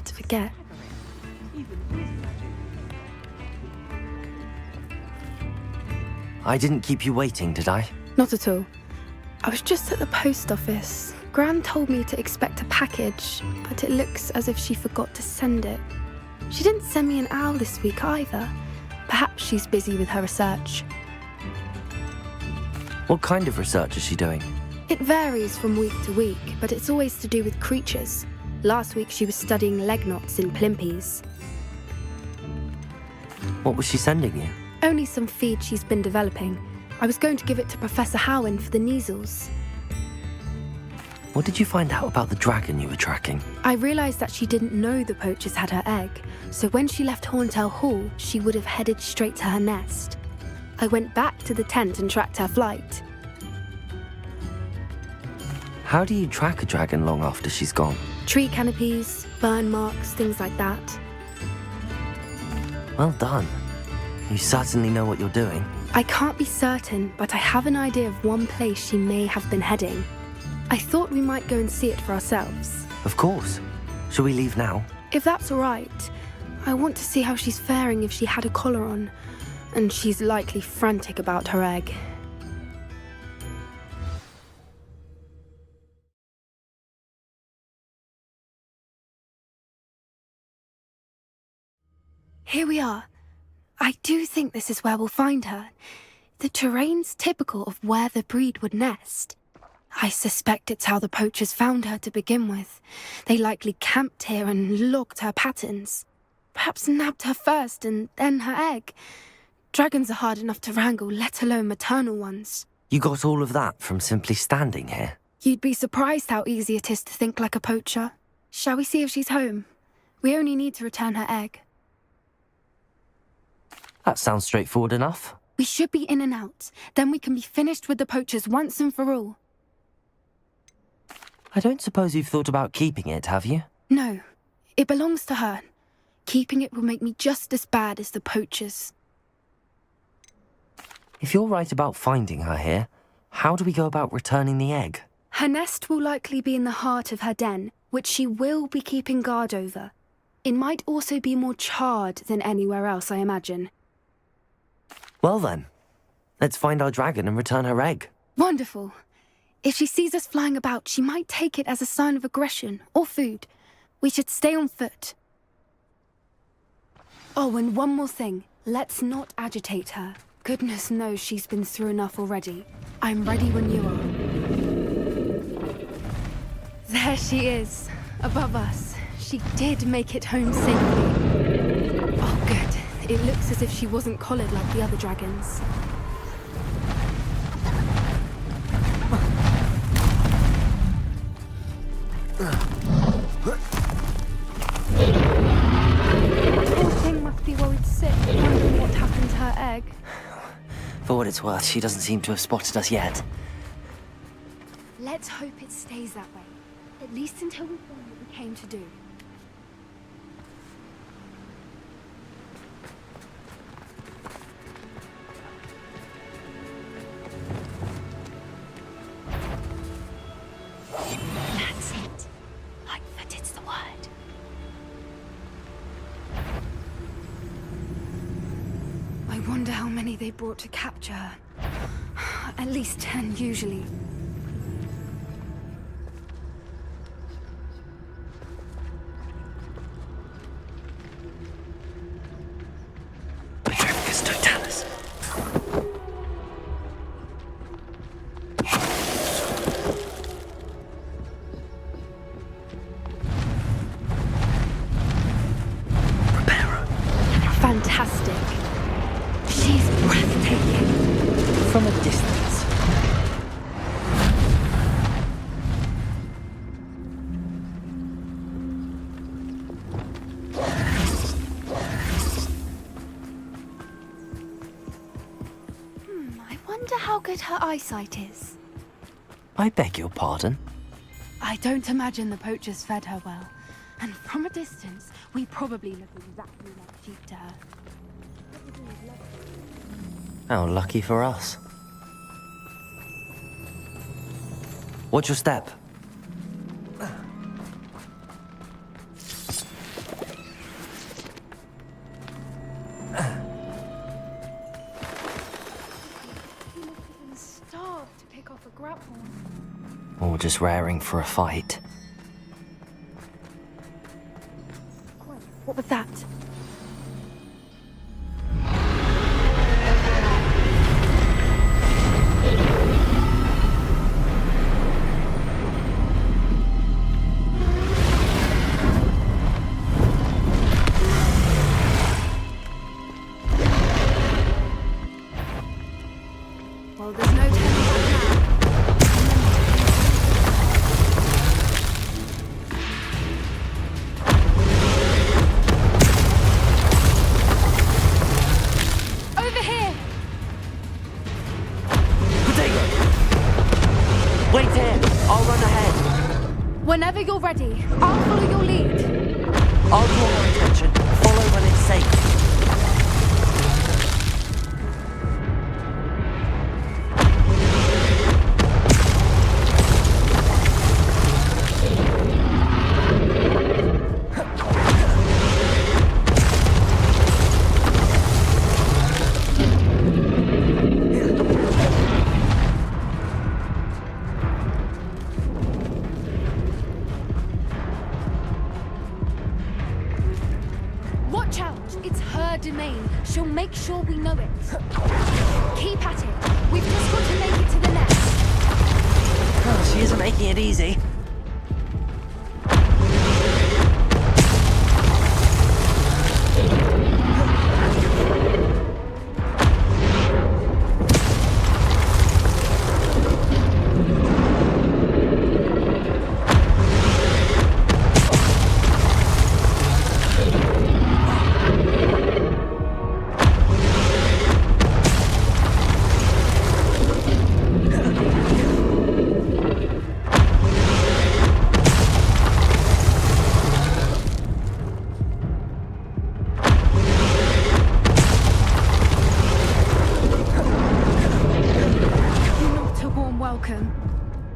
hard to forget. I didn't keep you waiting, did I? Not at all. I was just at the post office. Gran told me to expect a package, but it looks as if she forgot to send it. She didn't send me an owl this week either. Perhaps she's busy with her research. What kind of research is she doing? It varies from week to week, but it's always to do with creatures. Last week she was studying leg knots in plimpies. What was she sending you? Only some feed she's been developing. I was going to give it to Professor Howen for the measles. What did you find out about the dragon you were tracking? I realised that she didn't know the poachers had her egg, so when she left Horntail Hall, she would have headed straight to her nest. I went back to the tent and tracked her flight. How do you track a dragon long after she's gone? Tree canopies, burn marks, things like that. Well done. You certainly know what you're doing. I can't be certain, but I have an idea of one place she may have been heading. I thought we might go and see it for ourselves. Of course. Shall we leave now? If that's all right. I want to see how she's faring if she had a collar on. And she's likely frantic about her egg. Here we are. I do think this is where we'll find her. The terrain's typical of where the breed would nest. I suspect it's how the poachers found her to begin with. They likely camped here and logged her patterns. Perhaps nabbed her first and then her egg. Dragons are hard enough to wrangle, let alone maternal ones. You got all of that from simply standing here? You'd be surprised how easy it is to think like a poacher. Shall we see if she's home? We only need to return her egg. That sounds straightforward enough. We should be in and out. Then we can be finished with the poachers once and for all. I don't suppose you've thought about keeping it, have you? No. It belongs to her. Keeping it will make me just as bad as the poachers. If you're right about finding her here, how do we go about returning the egg? Her nest will likely be in the heart of her den, which she will be keeping guard over. It might also be more charred than anywhere else, I imagine. Well then, let's find our dragon and return her egg. Wonderful. If she sees us flying about, she might take it as a sign of aggression or food. We should stay on foot. Oh, and one more thing. Let's not agitate her. Goodness knows she's been through enough already. I'm ready when you are. There she is, above us. She did make it home safely. Oh, good. It looks as if she wasn't collared like the other dragons. Poor thing must be worried sick, wondering what happened to her egg. For what it's worth, she doesn't seem to have spotted us yet. Let's hope it stays that way. At least until we find what we came to do. That's it. Lightfooted's the word. I wonder how many they brought to capture her. At least 10 usually. Fantastic. She's breathtaking. From a distance. I wonder how good her eyesight is. I beg your pardon? I don't imagine the poachers fed her well. And from a distance, we probably look exactly like sheep to her. How lucky for us. Watch your step. off a grapple. Or just raring for a fight. What was that? Well, there's no turning back now. Over here! Potato! Wait here! I'll run ahead. Whenever you're ready, I'll follow your lead. I'll draw her attention. Follow when it's safe. Watch out! It's her domain. She'll make sure we know it. Keep at it. We've just got to make it to the nest. Oh, she isn't making it easy.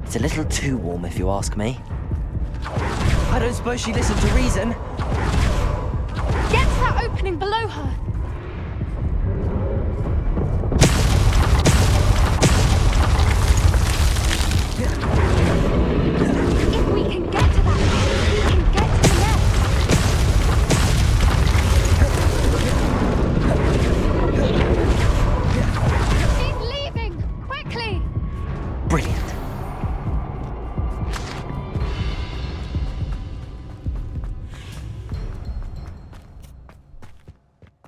It's a little too warm, if you ask me. I don't suppose she listened to reason. Get to that opening below her. If we can get to that, we can get to the nest. She's leaving! Quickly! Brilliant.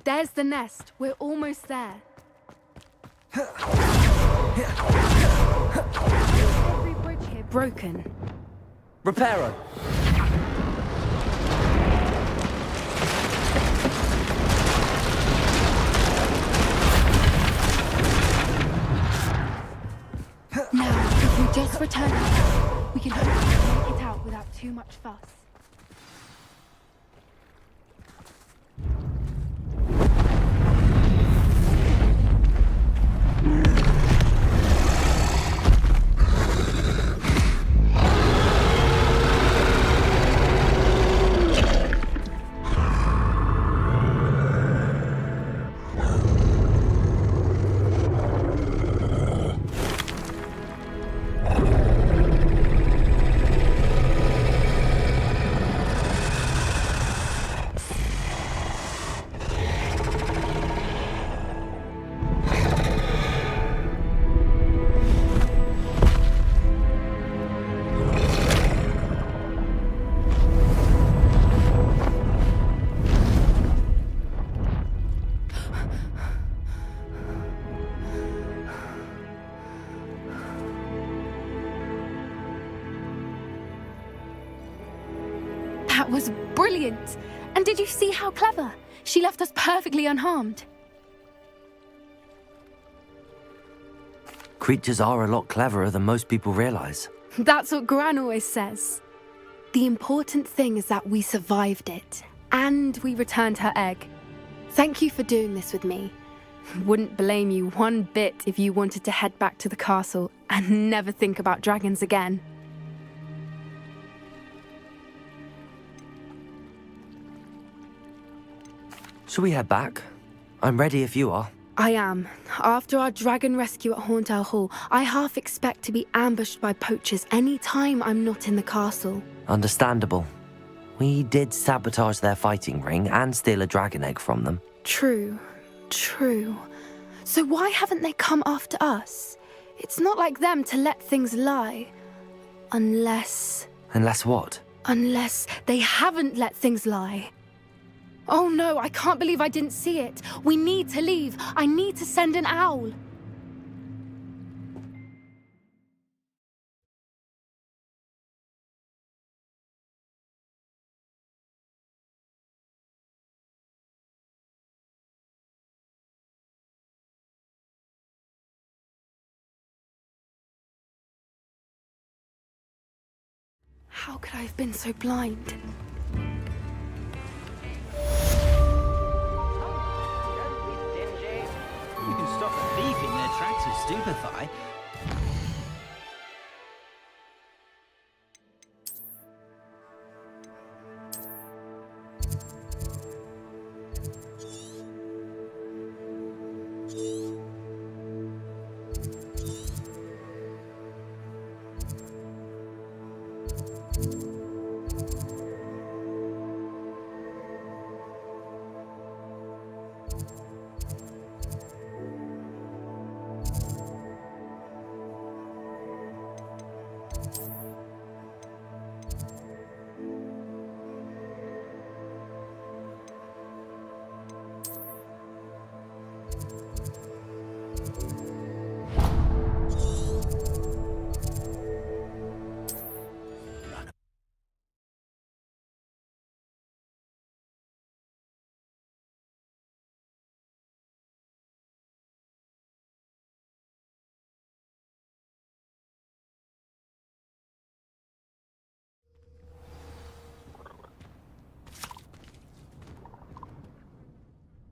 There's the nest. We're almost there. Every bridge here broken. Reparo. Now, if we just return it, we can hopefully make it out without too much fuss. That was brilliant! And did you see how clever? She left us perfectly unharmed. Creatures are a lot cleverer than most people realize. That's what Gran always says. The important thing is that we survived it, and we returned her egg. Thank you for doing this with me. Wouldn't blame you one bit if you wanted to head back to the castle and never think about dragons again. Shall we head back? I'm ready if you are. I am. After our dragon rescue at Hauntel Hall, I half expect to be ambushed by poachers any time I'm not in the castle. Understandable. We did sabotage their fighting ring and steal a dragon egg from them. True. So why haven't they come after us? It's not like them to let things lie. Unless what? Unless they haven't let things lie. Oh no, I can't believe I didn't see it. We need to leave. I need to send an owl. How could I have been so blind? You can stop a thief in their tracks with stupefy.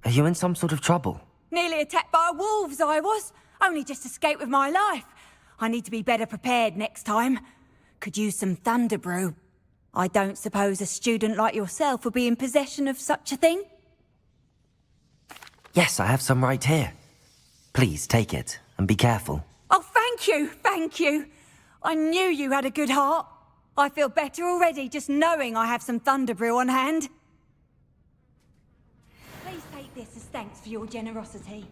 Are you in some sort of trouble? Nearly attacked by wolves, I was. Only just escaped with my life. I need to be better prepared next time. Could use some thunder brew. I don't suppose a student like yourself would be in possession of such a thing? Yes, I have some right here. Please take it, and be careful. Oh, thank you. I knew you had a good heart. I feel better already just knowing I have some thunder brew on hand. Please take this as thanks for your generosity.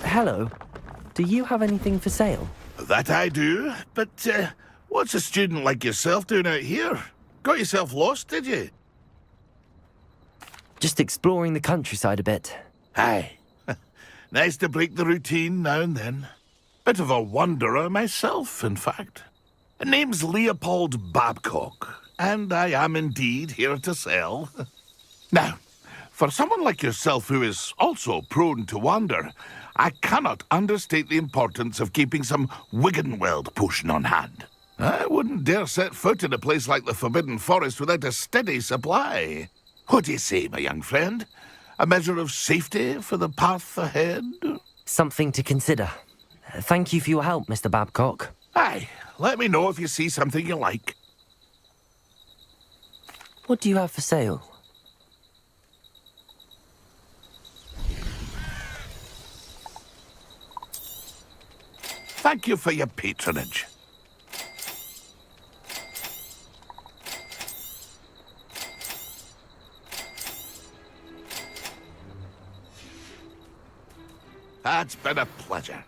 Hello. Do you have anything for sale? That I do, but what's a student like yourself doing out here? Got yourself lost, did you? Just exploring the countryside a bit. Aye. Nice to break the routine now and then. Bit of a wanderer myself, in fact. Name's Leopold Babcock, and I am indeed here to sell. Now, for someone like yourself who is also prone to wander, I cannot understate the importance of keeping some Wiggenweld potion on hand. I wouldn't dare set foot in a place like the Forbidden Forest without a steady supply. What do you say, my young friend? A measure of safety for the path ahead? Something to consider. Thank you for your help, Mr. Babcock. Aye, let me know if you see something you like. What do you have for sale? Thank you for your patronage. It's been a pleasure.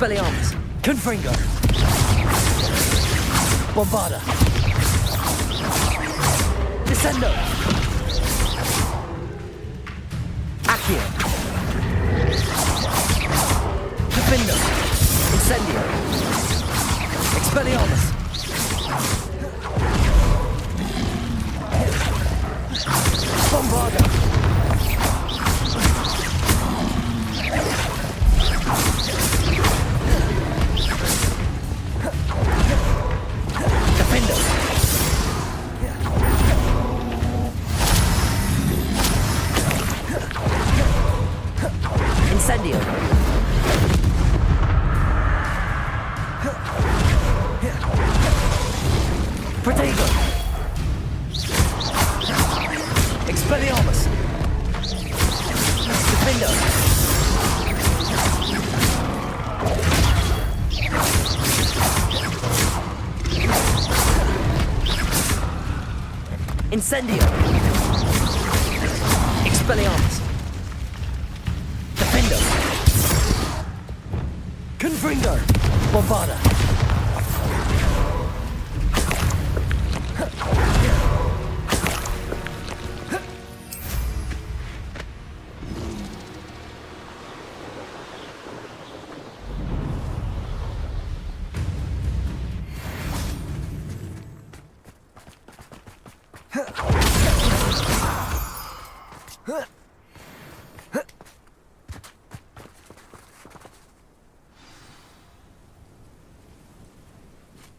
Expelliarmus! Confringo! Bombarda! Descendo! Accio! Defindo! Incendio! Expelliarmus! Bombarda! Defindo! Incendio! Protego! Expelliarmus! Defindo! Incendio! Expelliarmus! Defindo! Confringo! Bombarda!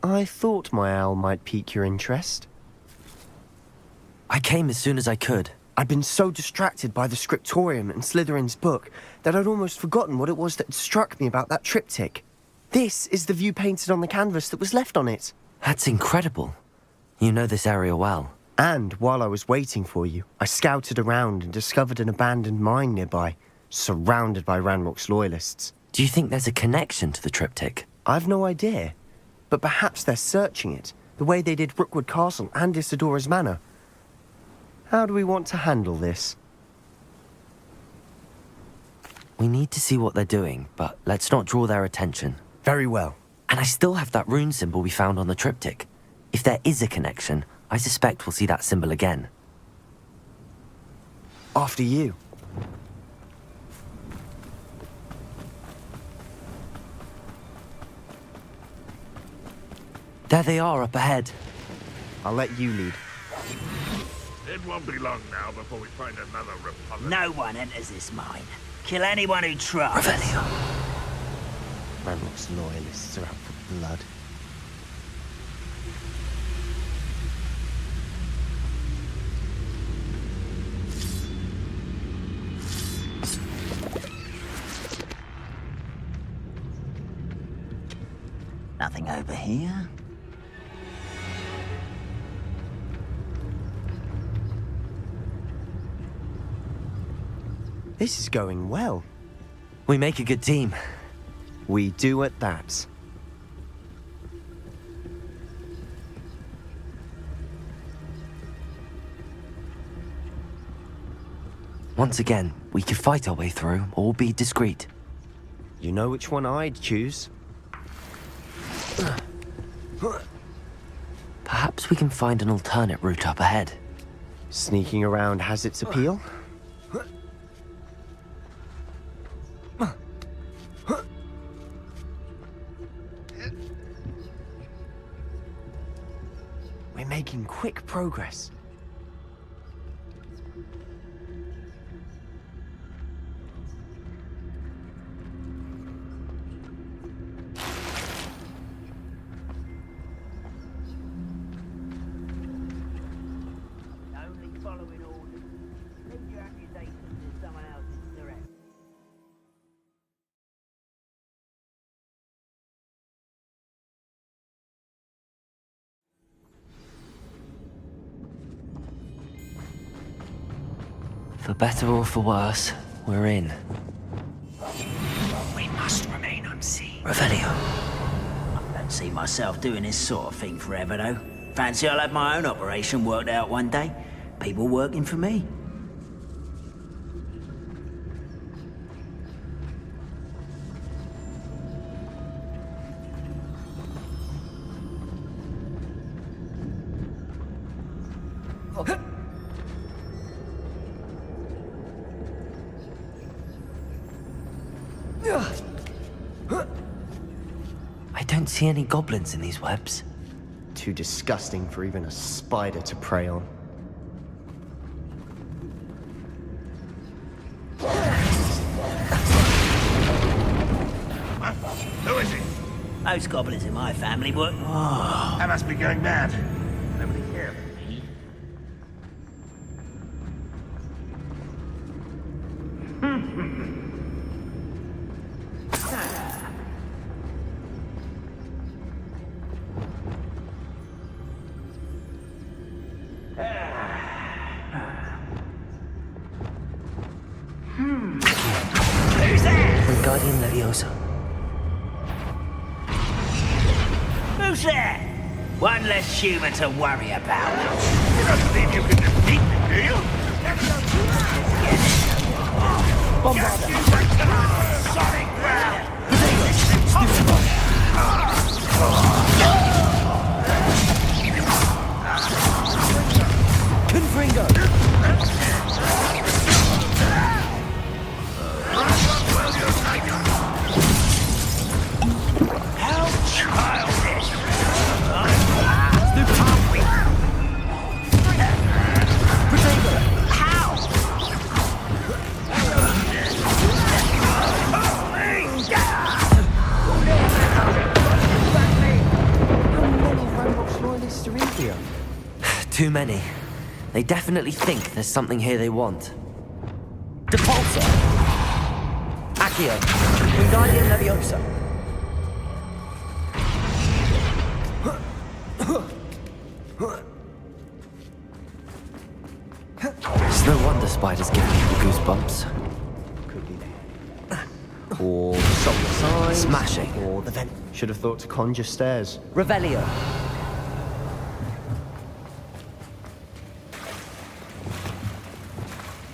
I thought my owl might pique your interest. I came as soon as I could. I'd been so distracted by the scriptorium and Slytherin's book that I'd almost forgotten what it was that had struck me about that triptych. This is the view painted on the canvas that was left on it. That's incredible. You know this area well. And while I was waiting for you, I scouted around and discovered an abandoned mine nearby, surrounded by Ranrock's loyalists. Do you think there's a connection to the triptych? I've no idea, but perhaps they're searching it, the way they did Rookwood Castle and Isidora's Manor. How do we want to handle this? We need to see what they're doing, but let's not draw their attention. Very well. And I still have that rune symbol we found on the triptych. If there is a connection, I suspect we'll see that symbol again. After you. There they are up ahead. I'll let you lead. It won't be long now before we find another Republic. No one enters this mine. Kill anyone who tries. Revelio. Ranrock's loyalists are out for blood. Nothing over here. This is going well. We make a good team. We do at that. Once again, we could fight our way through or be discreet. You know which one I'd choose. Perhaps we can find an alternate route up ahead. Sneaking around has its appeal. We're making quick progress. Only following orders. Send your accusations to someone else's direct. For better or for worse, we're in. We must remain unseen. Revelio. I don't see myself doing this sort of thing forever, though. Fancy I'll have my own operation worked out one day. People working for me. I don't see any goblins in these webs. Too disgusting for even a spider to prey on. Who is it? Most goblins in my family work. I must be going mad. Nobody here for me. Who's there? Wingardium Leviosa. Who's there? One less human to worry about. You don't believe you can defeat me, do you? Sonic ground! Confringo! How childish! Too many. They definitely think there's something here they want. Depulsor! Accio! Wingardium Leviosa! It's no wonder spiders give people goosebumps. Could be there. Or stop the signs. Smashing. Or the vent. Should have thought to conjure stairs. Revelio!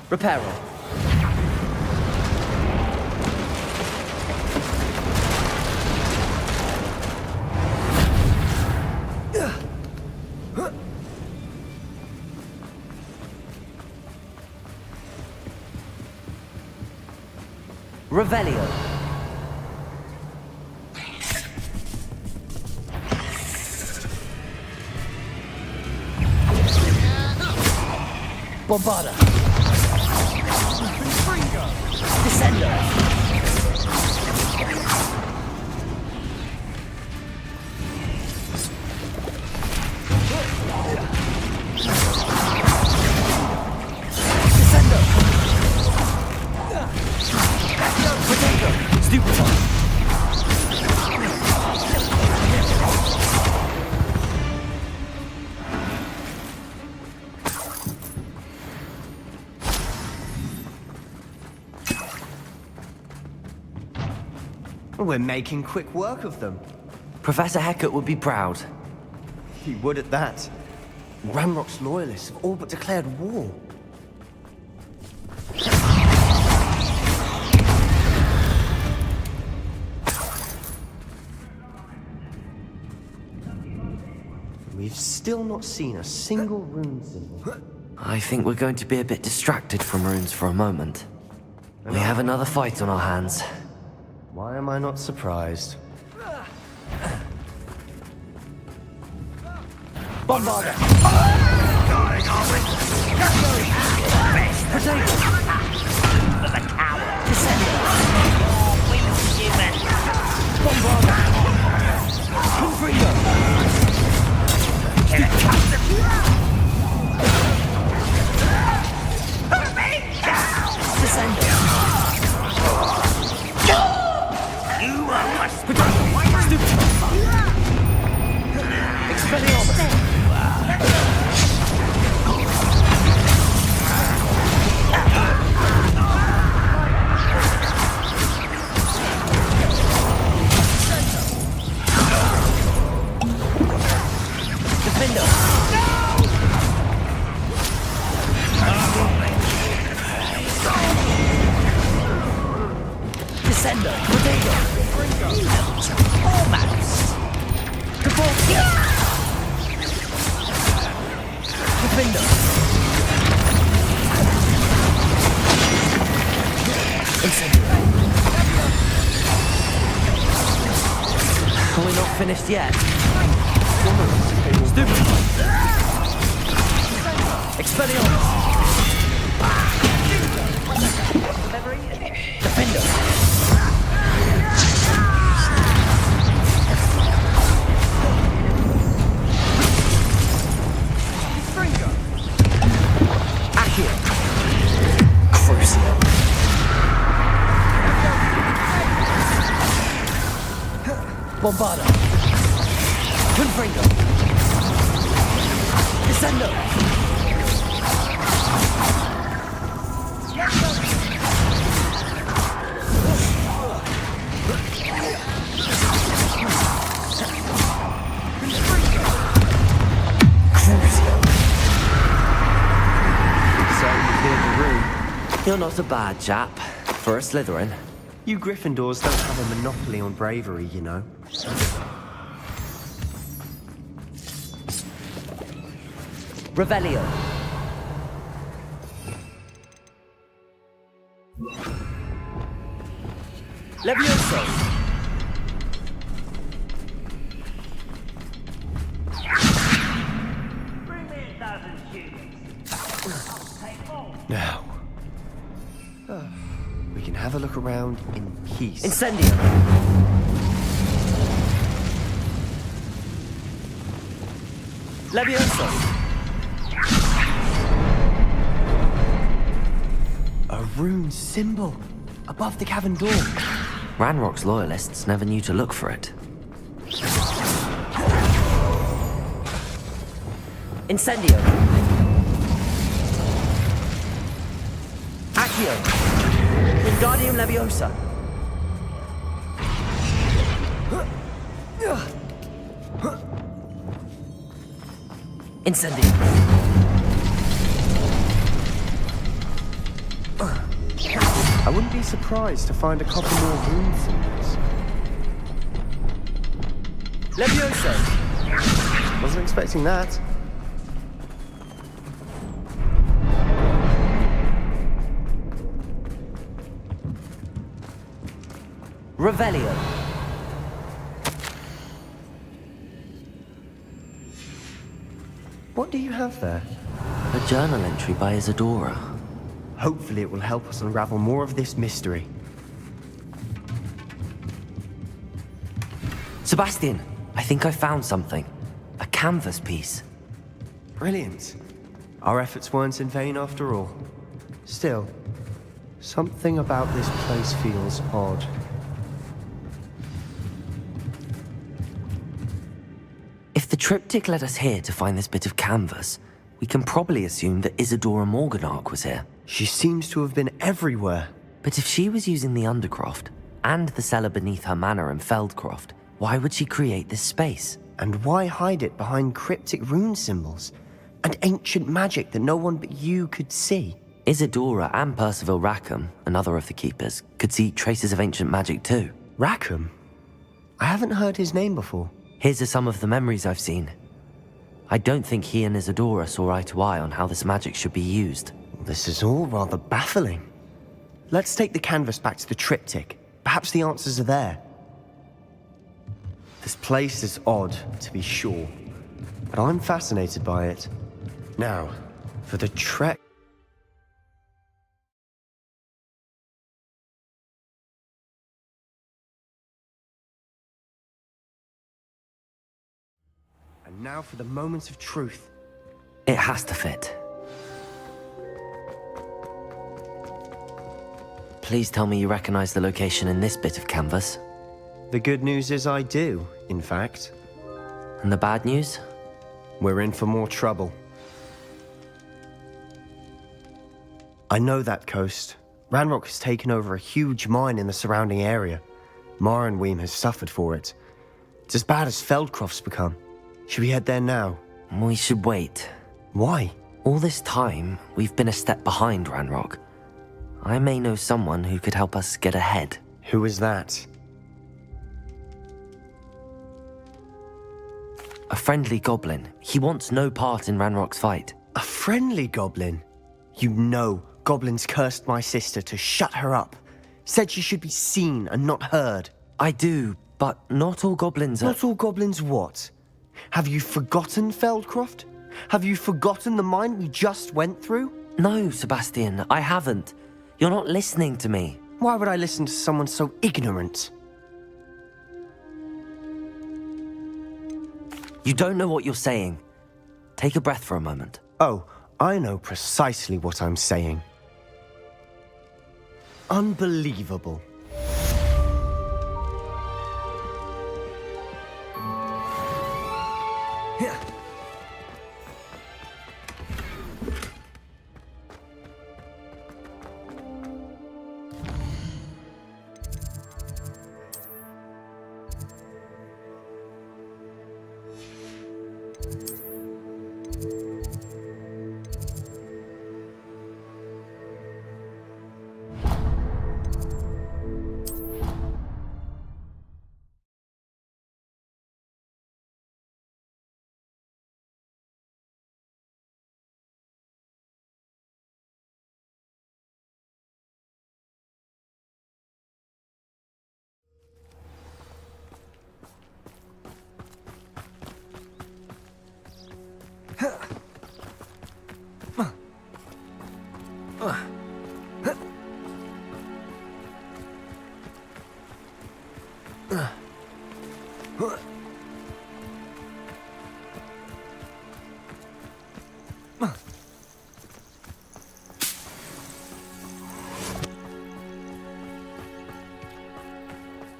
Reparo. Revelio. Bombarda. Descender. Descender. Potato. Stupefy. We're making quick work of them. Professor Hecat would be proud. He would at that. Ranrock's loyalists have all but declared war. We've still not seen a single rune symbol. I think we're going to be a bit distracted from runes for a moment. We have another fight on our hands. Why am I not surprised? Bombarda! Going on with Potato! the coward. Descender! Women human. Bombarda! Confringo! Here it comes. Descender! You are my Expelliarmus! Defender! Descender! Potato! almost. Defender! Incendiary! finished yet. Stupid. Expelliarmus! Defender! Accio! Crucio! Bombarda! Confringo! Descendo! You're not a bad chap for a Slytherin. You Gryffindors don't have a monopoly on bravery, you know. Revelio. Levioso. Now, we can have a look around in peace. Incendio. Levioso. A rune symbol above the cavern door. Ranrock's loyalists never knew to look for it. Incendio. Accio. Wingardium Leviosa. Incendio. I wouldn't be surprised to find a couple more rune symbols. Levioso. Wasn't expecting that. Revelio. What do you have there? A journal entry by Isadora. Hopefully it will help us unravel more of this mystery. Sebastian, I think I found something. A canvas piece. Brilliant. Our efforts weren't in vain after all. Still, something about this place feels odd. If the triptych led us here to find this bit of canvas, we can probably assume that Isadora Morganach was here. She seems to have been everywhere. But if she was using the Undercroft, and the cellar beneath her manor in Feldcroft, why would she create this space? And why hide it behind cryptic rune symbols? And ancient magic that no one but you could see? Isadora and Percival Rackham, another of the Keepers, could see traces of ancient magic too. Rackham? I haven't heard his name before. Here's some of the memories I've seen. I don't think he and Isadora saw eye to eye on how this magic should be used. This is all rather baffling. Let's take the canvas back to the triptych. Perhaps the answers are there. This place is odd, to be sure, but I'm fascinated by it. Now, for the trek... And now for the moments of truth. It has to fit. Please tell me you recognize the location in this bit of canvas. The good news is I do, in fact. And the bad news? We're in for more trouble. I know that coast. Ranrock has taken over a huge mine in the surrounding area. Marrenweem has suffered for it. It's as bad as Feldcroft's become. Should we head there now? We should wait. Why? All this time, we've been a step behind Ranrock. I may know someone who could help us get ahead. Who is that? A friendly goblin. He wants no part in Ranrock's fight. A friendly goblin? You know, goblins cursed my sister to shut her up. Said she should be seen and not heard. I do, But not all goblins are... Not all goblins what? Have you forgotten Feldcroft? Have you forgotten the mine we just went through? No, Sebastian, I haven't. You're not listening to me. Why would I listen to someone so ignorant? You don't know what you're saying. Take a breath for a moment. Oh, I know precisely what I'm saying. Unbelievable.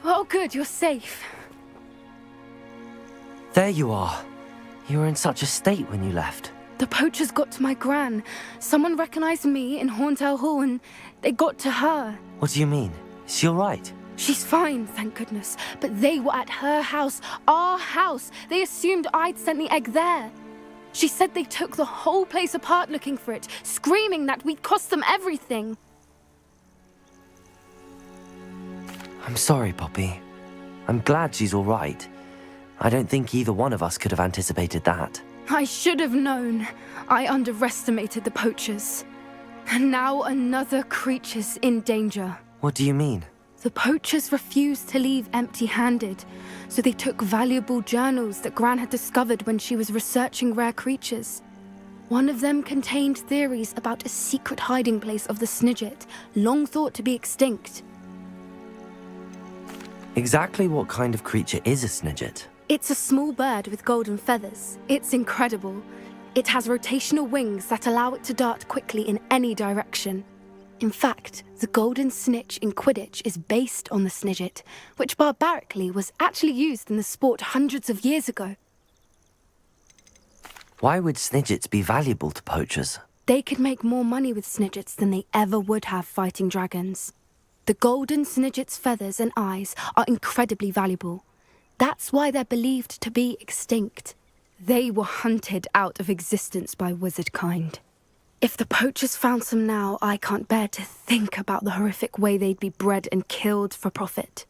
Oh, good, you're safe. There you are. You were in such a state when you left. The poachers got to my gran. Someone recognized me in Horntail Hall and they got to her. What do you mean? Is she all right? She's fine, thank goodness. But they were at her house, our house. They assumed I'd sent the egg there. She said they took the whole place apart looking for it, screaming that we'd cost them everything. I'm sorry, Poppy. I'm glad she's all right. I don't think either one of us could have anticipated that. I should have known. I underestimated the poachers. And now another creature's in danger. What do you mean? The poachers refused to leave empty-handed, so they took valuable journals that Gran had discovered when she was researching rare creatures. One of them contained theories about a secret hiding place of the Snidget, long thought to be extinct. Exactly what kind of creature is a Snidget? It's a small bird with golden feathers. It's incredible. It has rotational wings that allow it to dart quickly in any direction. In fact, the golden snitch in Quidditch is based on the Snidget, which barbarically was actually used in the sport hundreds of years ago. Why would Snidgets be valuable to poachers? They could make more money with Snidgets than they ever would have fighting dragons. The golden Snidget's feathers and eyes are incredibly valuable. That's why they're believed to be extinct. They were hunted out of existence by wizard kind. If the poachers found some now, I can't bear to think about the horrific way they'd be bred and killed for profit.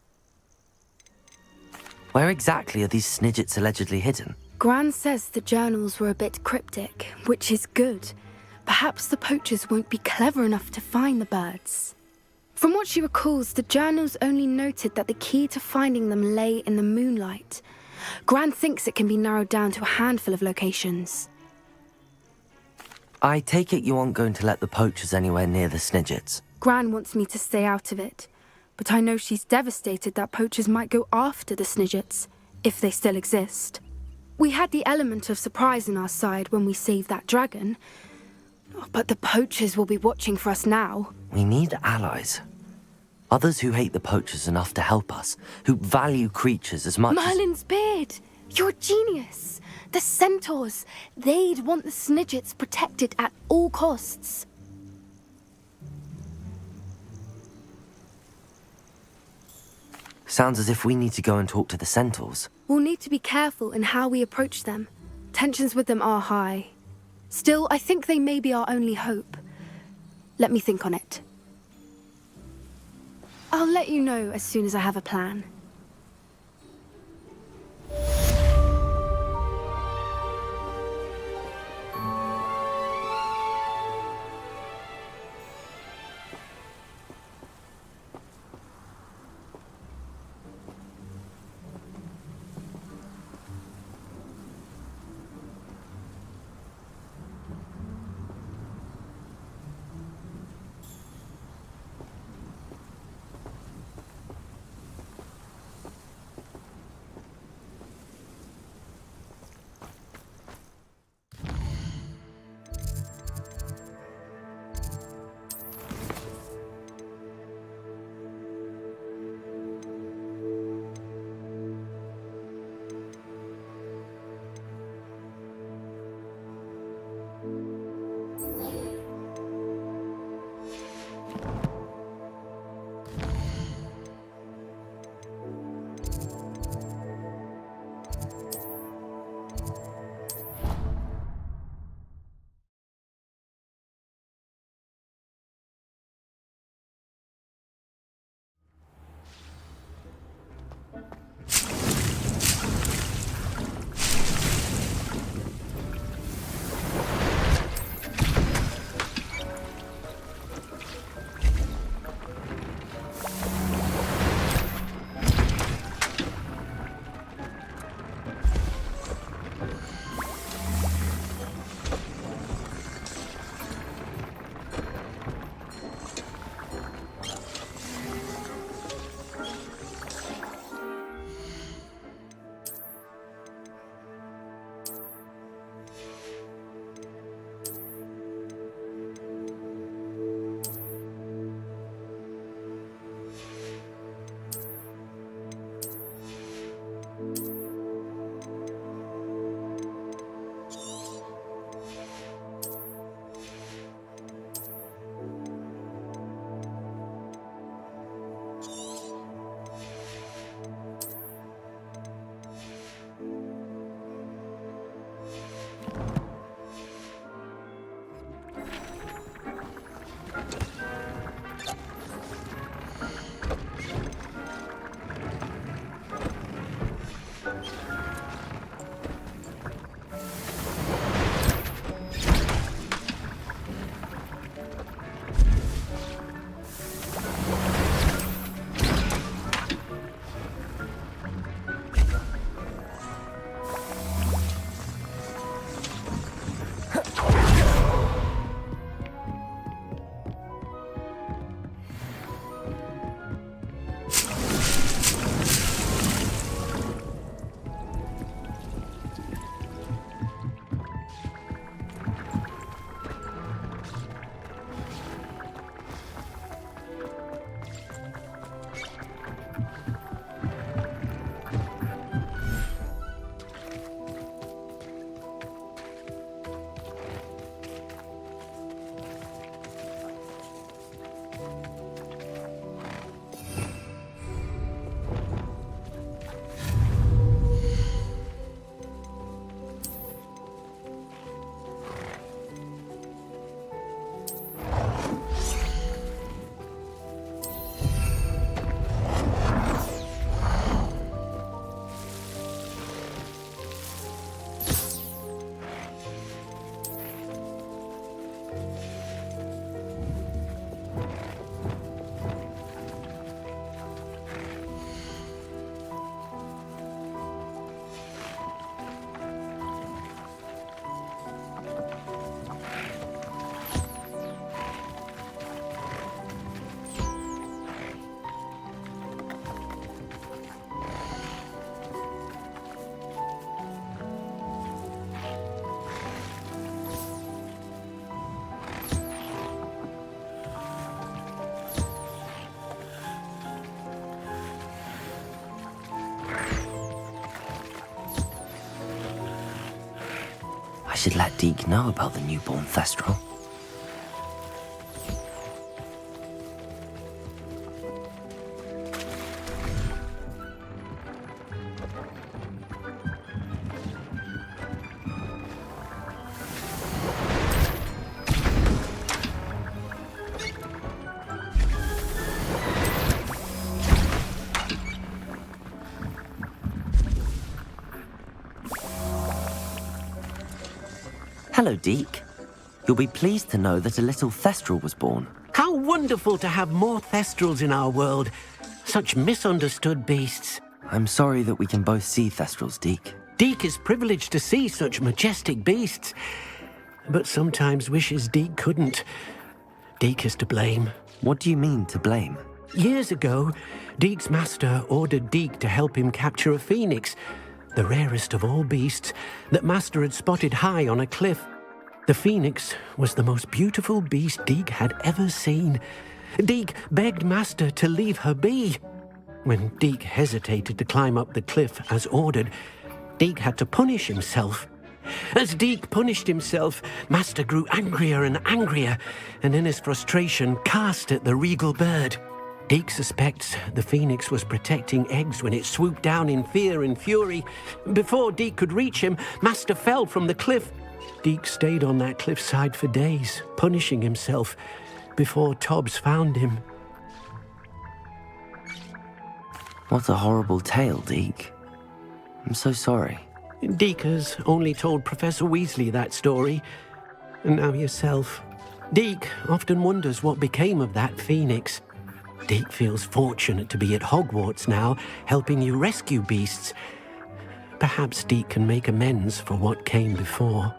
Where exactly are these Snidgets allegedly hidden? Gran says the journals were a bit cryptic, which is good. Perhaps the poachers won't be clever enough to find the birds. From what she recalls, the journals only noted that the key to finding them lay in the moonlight. Gran thinks it can be narrowed down to a handful of locations. I take it you aren't going to let the poachers anywhere near the Snidgets. Gran wants me to stay out of it, but I know she's devastated that poachers might go after the Snidgets, if they still exist. We had the element of surprise on our side when we saved that dragon, but the poachers will be watching for us now. We need allies. Others who hate the poachers enough to help us, who value creatures as much Merlin's beard! You're a genius! The centaurs! They'd want the Snidgets protected at all costs. Sounds as if we need to go and talk to the centaurs. We'll need to be careful in how we approach them. Tensions with them are high. Still, I think they may be our only hope. Let me think on it. I'll let you know as soon as I have a plan. I should let Deke know about the newborn Thestral. Hello, Deke. You'll be pleased to know that a little Thestral was born. How wonderful to have more Thestrals in our world. Such misunderstood beasts. I'm sorry that we can both see Thestrals, Deke. Deke is privileged to see such majestic beasts, but sometimes wishes Deke couldn't. Deke is to blame. What do you mean, to blame? Years ago, Deke's master ordered Deke to help him capture a phoenix, the rarest of all beasts, that Master had spotted high on a cliff. The phoenix was the most beautiful beast Deke had ever seen. Deke begged Master to leave her be. When Deke hesitated to climb up the cliff as ordered, Deke had to punish himself. As Deke punished himself, Master grew angrier and angrier, and in his frustration cast at the regal bird. Deke suspects the phoenix was protecting eggs when it swooped down in fear and fury. Before Deke could reach him, Master fell from the cliff. Deke stayed on that cliffside for days, punishing himself, before Tobbs found him. What a horrible tale, Deke. I'm so sorry. Deke has only told Professor Weasley that story, and now yourself. Deke often wonders what became of that phoenix. Deke feels fortunate to be at Hogwarts now, helping you rescue beasts. Perhaps Deke can make amends for what came before.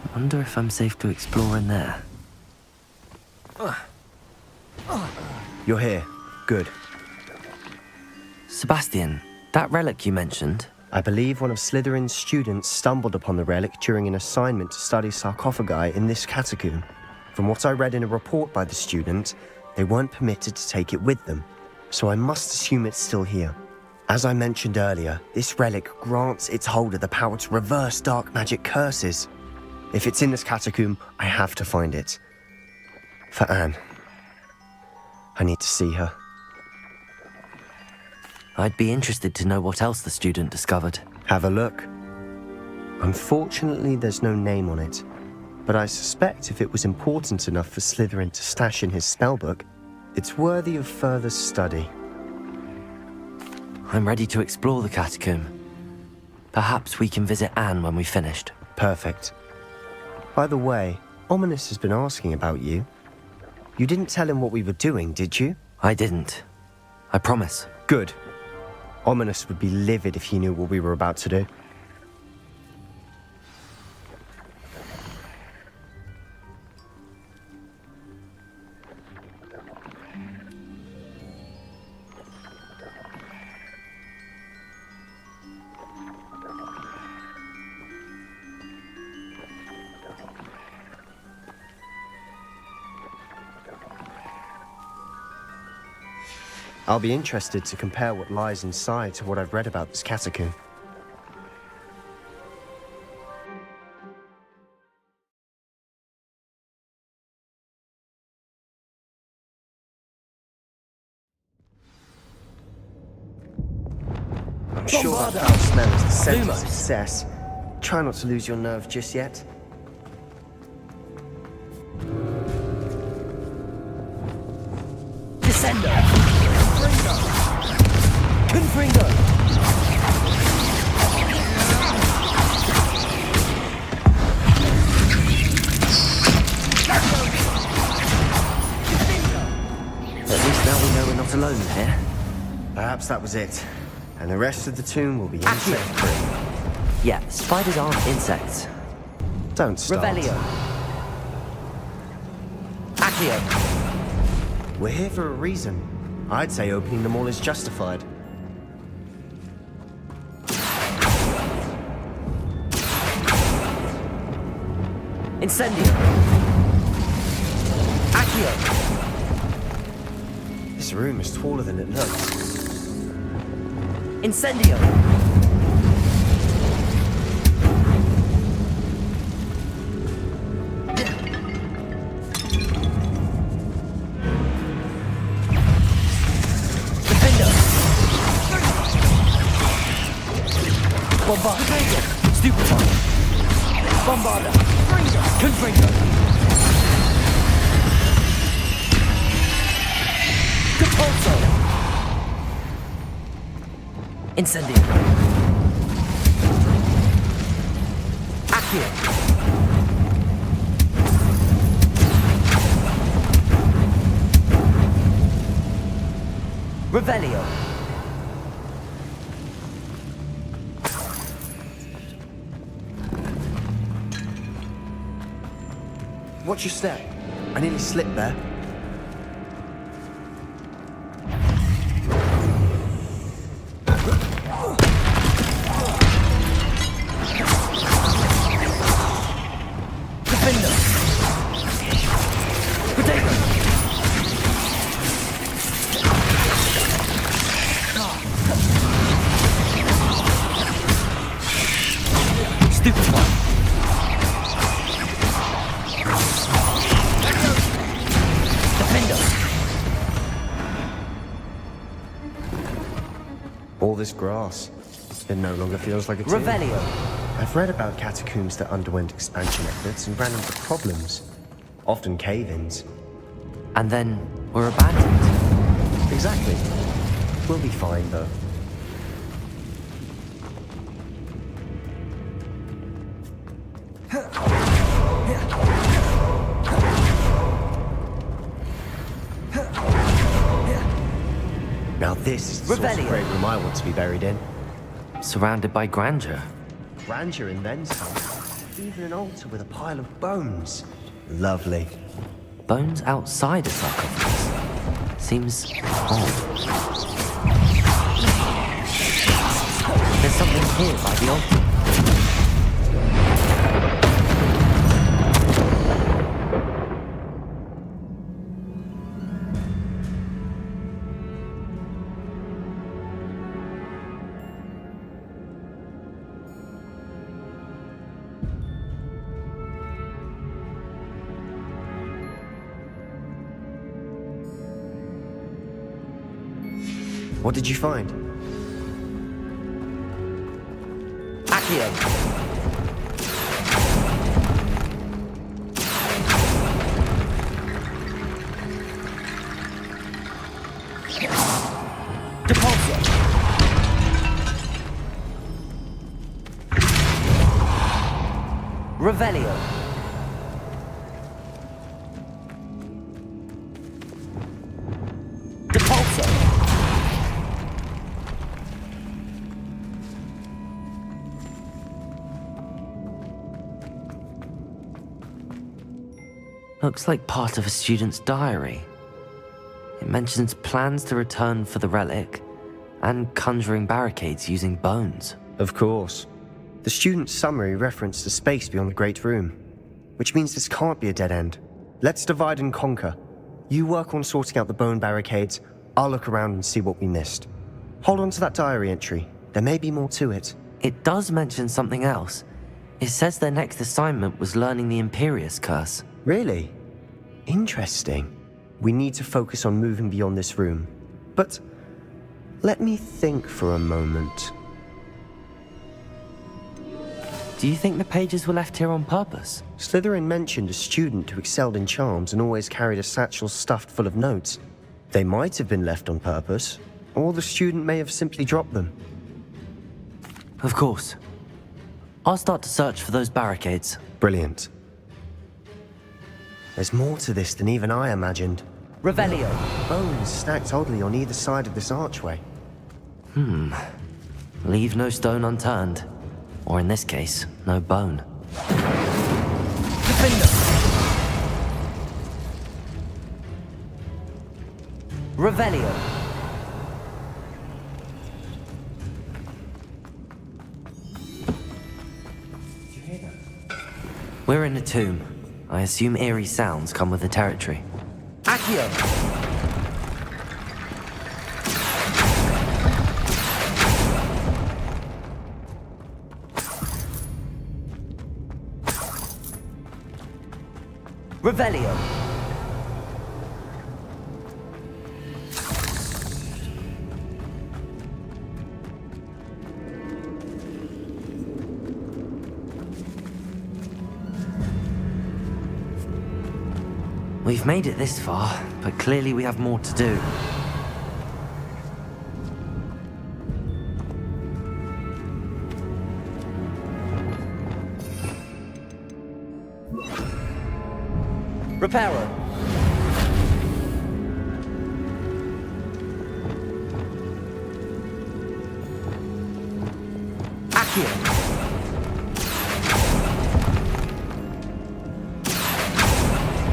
I wonder if I'm safe to explore in there. You're here. Good. Sebastian, that relic you mentioned, I believe one of Slytherin's students stumbled upon the relic during an assignment to study sarcophagi in this catacomb. From what I read in a report by the student, they weren't permitted to take it with them, so I must assume it's still here. As I mentioned earlier, this relic grants its holder the power to reverse dark magic curses. If it's in this catacomb, I have to find it. For Anne. I need to see her. I'd be interested to know what else the student discovered. Have a look. Unfortunately, there's no name on it, but I suspect if it was important enough for Slytherin to stash in his spellbook, it's worthy of further study. I'm ready to explore the catacomb. Perhaps we can visit Anne when we've finished. Perfect. By the way, Ominous has been asking about you. You didn't tell him what we were doing, did you? I didn't. I promise. Good. Ominous would be livid if he knew what we were about to do. I'll be interested to compare what lies inside to what I've read about this catacomb. I'm sure that foul smell is the scent of success. Try not to lose your nerve just yet. Descendo! Confringo! At least now we know we're not alone here. Perhaps that was it. And the rest of the tomb will be Accio. insect-free. Yeah, spiders aren't insects. Don't start. Revelio. Accio. We're here for a reason. I'd say opening them all is justified. Incendio. Accio. This room is taller than it looks. Incendio. Defender. Bombard. Stupefy. Bombarda. Confringo. Depulso. Incendio. Accio. Revelio. Watch your step. I nearly slipped there. Defender. Potato. Stupefy. Defender. All this grass. It no longer feels like a tomb. Revelio. I've read about catacombs that underwent expansion efforts and ran into problems. Often cave-ins. And then we're abandoned. Exactly. We'll be fine, though. Now this is the sort of Revelio. great room I want to be buried in. Surrounded by grandeur. Grandeur and then some. Even an altar with a pile of bones. Lovely. Bones outside a sarcophagus. Seems odd. There's something here by the altar. What did you find? Accio. Depulso. Revelio. Depulso. Looks like part of a student's diary. It mentions plans to return for the relic and conjuring barricades using bones. Of course. The student's summary referenced a space beyond the Great Room, which means this can't be a dead end. Let's divide and conquer. You work on sorting out the bone barricades, I'll look around and see what we missed. Hold on to that diary entry. There may be more to it. It does mention something else. It says their next assignment was learning the Imperius Curse. Really? Interesting. We need to focus on moving beyond this room. But let me think for a moment. Do you think the pages were left here on purpose? Slytherin mentioned a student who excelled in charms and always carried a satchel stuffed full of notes. They might have been left on purpose, or the student may have simply dropped them. Of course. I'll start to search for those barricades. Brilliant. There's more to this than even I imagined. Revelio. Bones stacked oddly on either side of this archway. Leave no stone unturned. Or in this case, no bone. Defender! Revelio. We're in a tomb. I assume eerie sounds come with the territory. Accio! Revelio. We've made it this far, but clearly we have more to do. Reparo. Accio.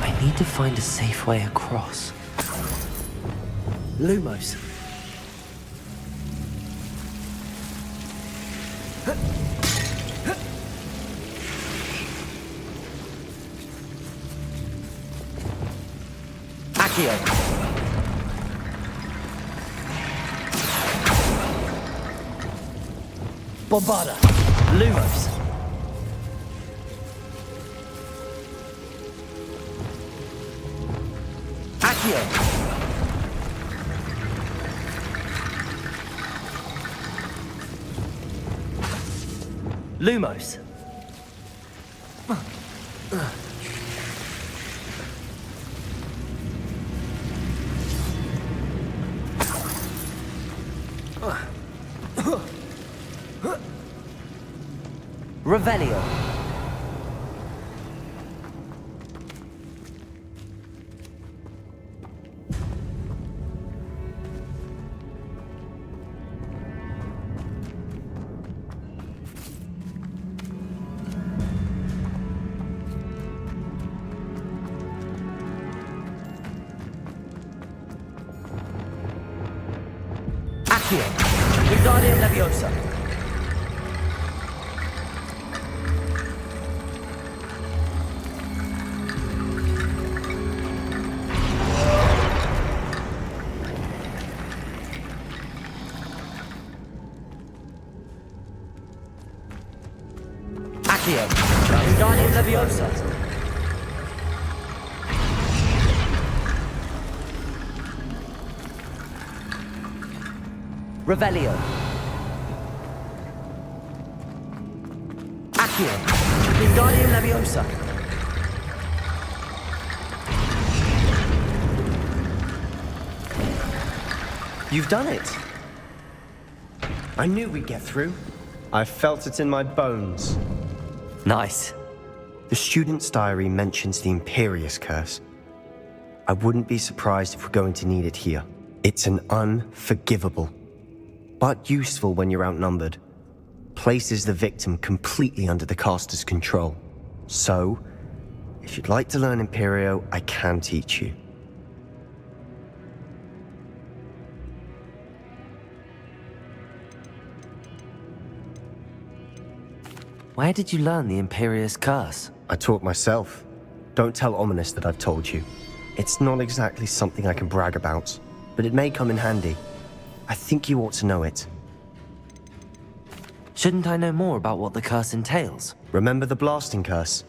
I need to find a safe way across. Lumos. Accio. Bombarda. Lumos. Accio. Lumos. Revelio. Accio. Wingardium Leviosa. Accio. Wingardium Leviosa. Revelio. Accio. Wingardium Leviosa. You've done it. I knew we'd get through. I felt it in my bones. Nice. The student's diary mentions the Imperius Curse. I wouldn't be surprised if we're going to need it here. It's an unforgivable, but useful when you're outnumbered. Places the victim completely under the caster's control. So, if you'd like to learn Imperio, I can teach you. Where did you learn the Imperius Curse? I taught myself. Don't tell Ominous that I've told you. It's not exactly something I can brag about. but it may come in handy. I think you ought to know it. Shouldn't I know more about what the curse entails? Remember the blasting curse?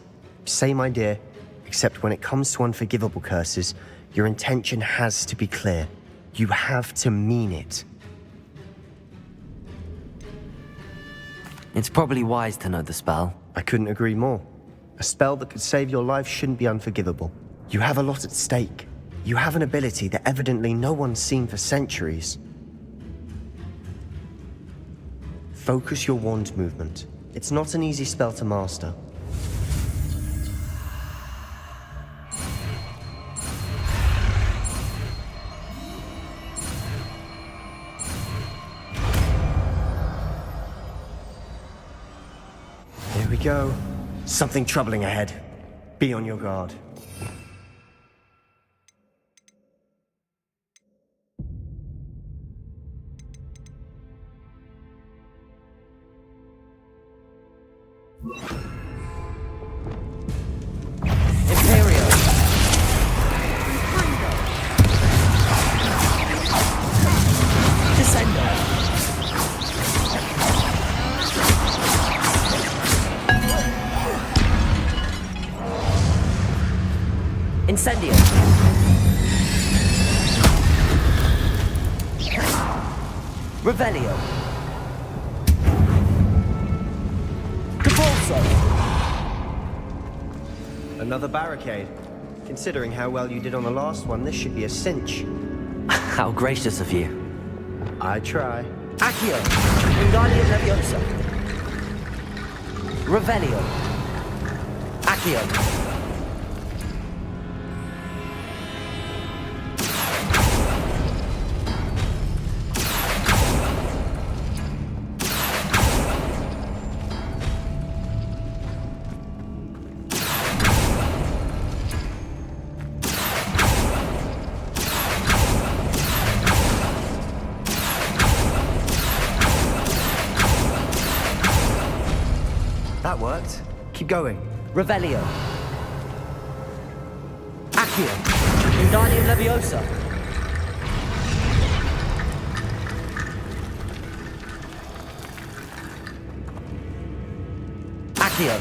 Same idea, except when it comes to unforgivable curses, your intention has to be clear. You have to mean it. It's probably wise to know the spell. I couldn't agree more. A spell that could save your life shouldn't be unforgivable. You have a lot at stake. You have an ability that evidently no one's seen for centuries. Focus your wand movement. It's not an easy spell to master. Here we go. Something troubling ahead. Be on your guard. Imperial! Descendo! Incendio! Revelio! Another barricade. Considering how well you did on the last one, this should be a cinch. How gracious of you. I try. Accio! Wingardium Leviosa! Revelio! Accio! That worked. Keep going. Revelio! Accio! Wingardium Leviosa! Accio!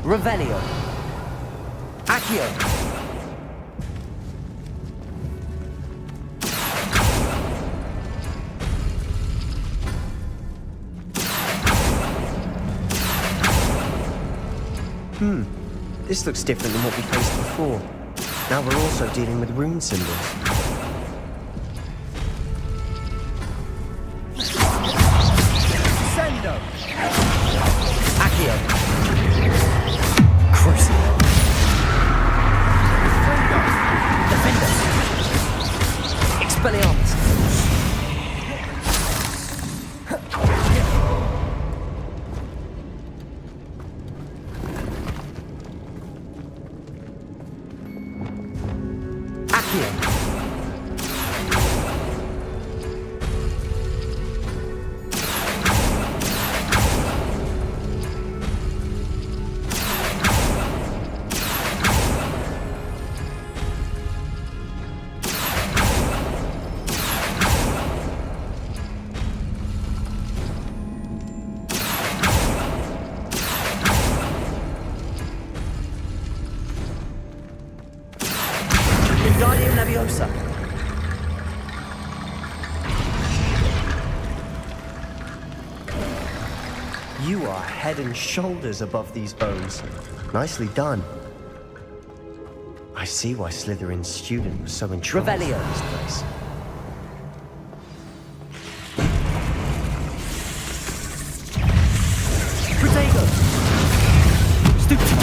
Revelio! Accio! This looks different than what we faced before. Now we're also dealing with rune symbols. Sendo! Accio! Crucio! Defender! Expelliarmus! Accio! Wingardium Leviosa! You are head and shoulders above these bones. Nicely done. I see why Slytherin's student was so intrigued in Revelio. this place. Protego! Stupefy!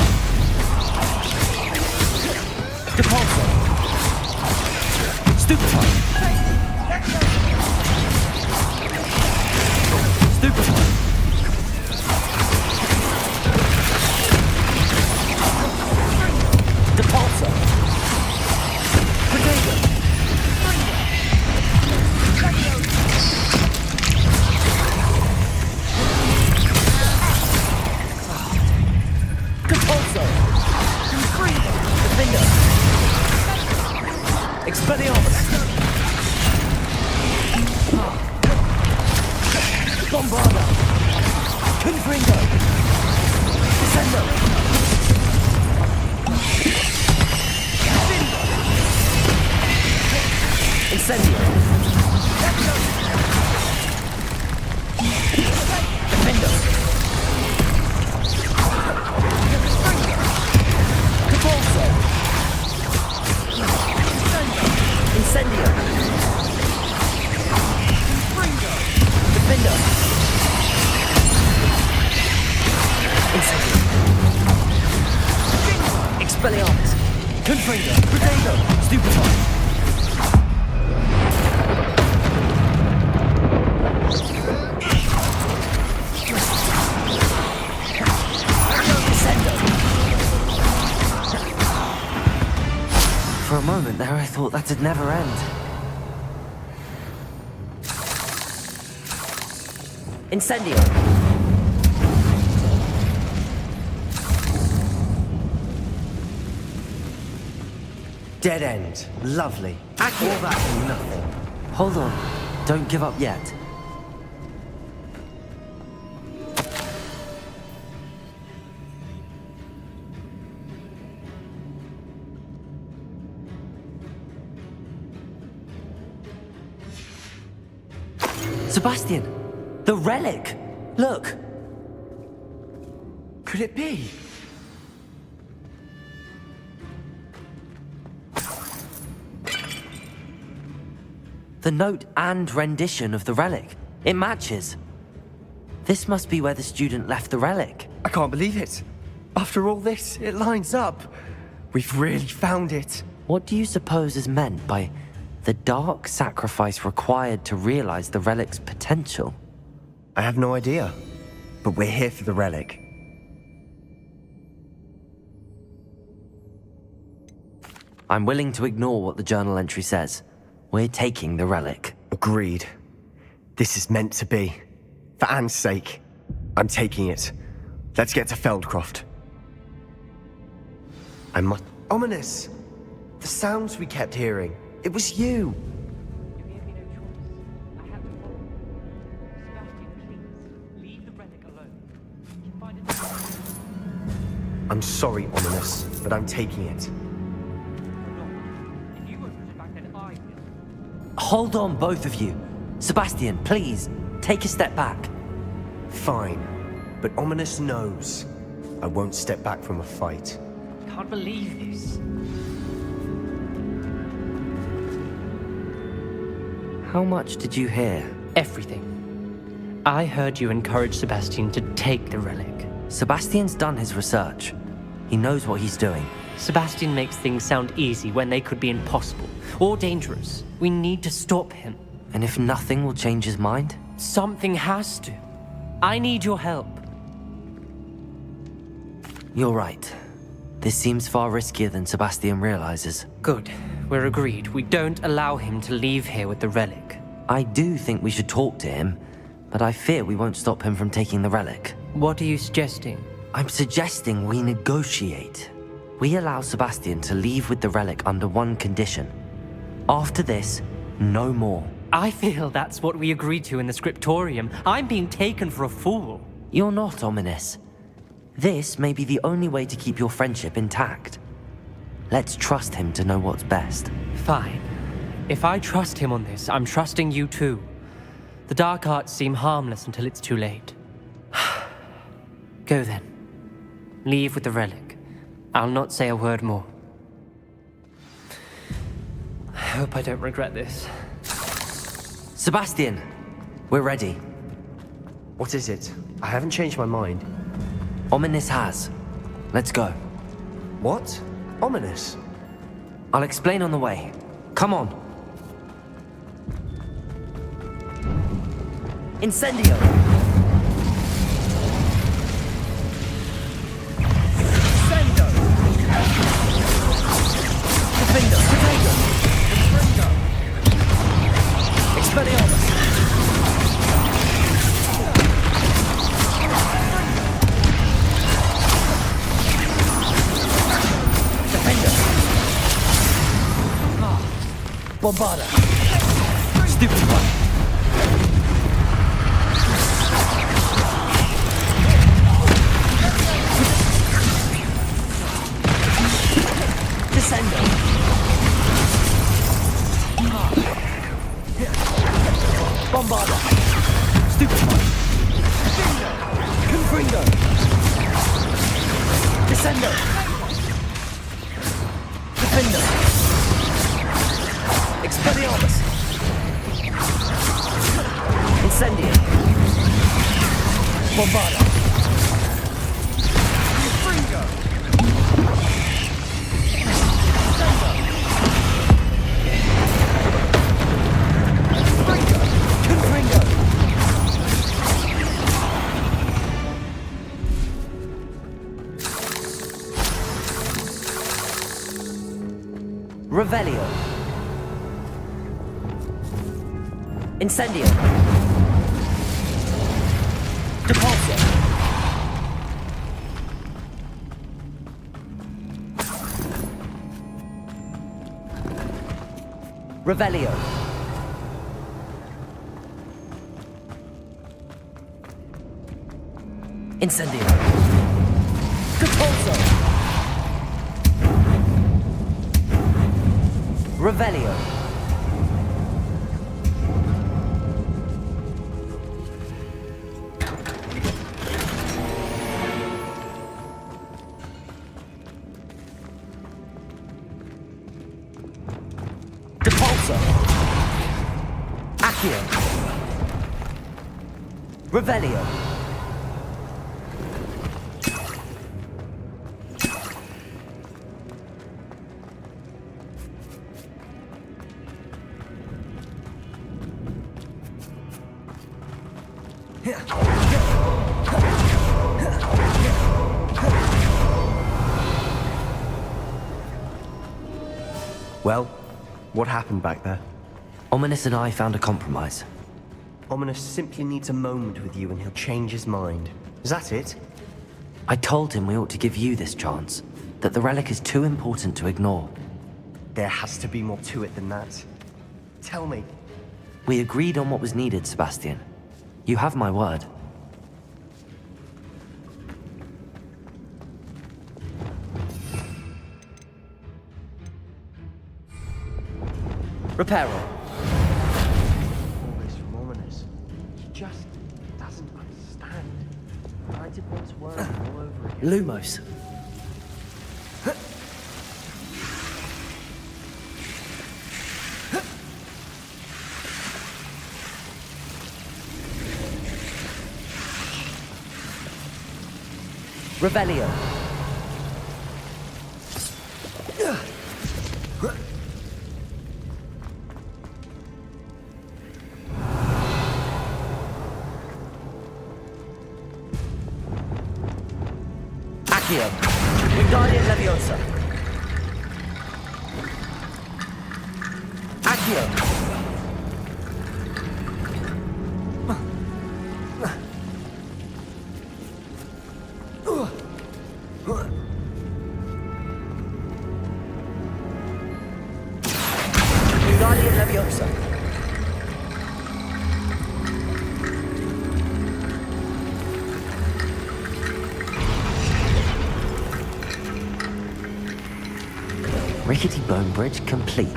Depulso! Stupefy! Stupefy! Depulso! Defender! Incendio! Expelliarmus! Confringo! Protego! Stupefy! For a moment there, I thought that'd never end. Incendio! Dead end. Lovely. All that and nothing. Hold on. Don't give up yet. Sebastian! The relic! Look! Could it be? The note and rendition of the relic. It matches. This must be where the student left the relic. I can't believe it. After all this, it lines up. We've really found it. What do you suppose is meant by the dark sacrifice required to realize the relic's potential? I have no idea. But we're here for the relic. I'm willing to ignore what the journal entry says. We're taking the relic. Agreed. This is meant to be. For Anne's sake, I'm taking it. Let's get to Feldcroft. I must... Ominous! The sounds we kept hearing. It was you! I'm sorry, Ominous, but I'm taking it. Hold on, both of you. Sebastian, please, take a step back. Fine. But Ominous knows I won't step back from a fight. Can't believe this. How much did you hear? Everything. I heard you encourage Sebastian to take the relic. Sebastian's done his research. He knows what he's doing. Sebastian makes things sound easy when they could be impossible or dangerous. We need to stop him. And if nothing will change his mind? Something has to. I need your help. You're right. This seems far riskier than Sebastian realizes. Good. We're agreed. We don't allow him to leave here with the relic. I do think we should talk to him, but I fear we won't stop him from taking the relic. What are you suggesting? I'm suggesting we negotiate. We allow Sebastian to leave with the relic under one condition. After this, no more. I feel that's what we agreed to in the scriptorium. I'm being taken for a fool. You're not, Ominous. This may be the only way to keep your friendship intact. Let's trust him to know what's best. Fine. If I trust him on this, I'm trusting you too. The dark arts seem harmless until it's too late. Go then. Leave with the relic. I'll not say a word more. I hope I don't regret this. Sebastian, we're ready. What is it? I haven't changed my mind. Ominous has. Let's go. What? Ominous? I'll explain on the way. Come on. Incendio! Incendio! Defender! Protego! Confringo! Expelliarmus! Defender! Bombarda! Stupid one! Descendo! Bombarda! Stupid one! Confringo! Descendo! Defender! Expelliarmus! Incendio! Bombada! Revelio. Incendio. Depulso. Revelio. Incendio. Depulso. Revelio. Depulso. Accio. Revelio. Well, what happened back there? Ominous and I found a compromise. Ominous simply needs a moment with you and he'll change his mind. Is that it? I told him we ought to give you this chance, that the relic is too important to ignore. There has to be more to it than that. Tell me. We agreed on what was needed, Sebastian. You have my word. Reparo. All this from Ominous. He just doesn't understand. I did once word all over again. Lumos. Revelio. Accio. Wingardium Leviosa. Accio. Wingardium Leviosa. Rickety bone bridge complete.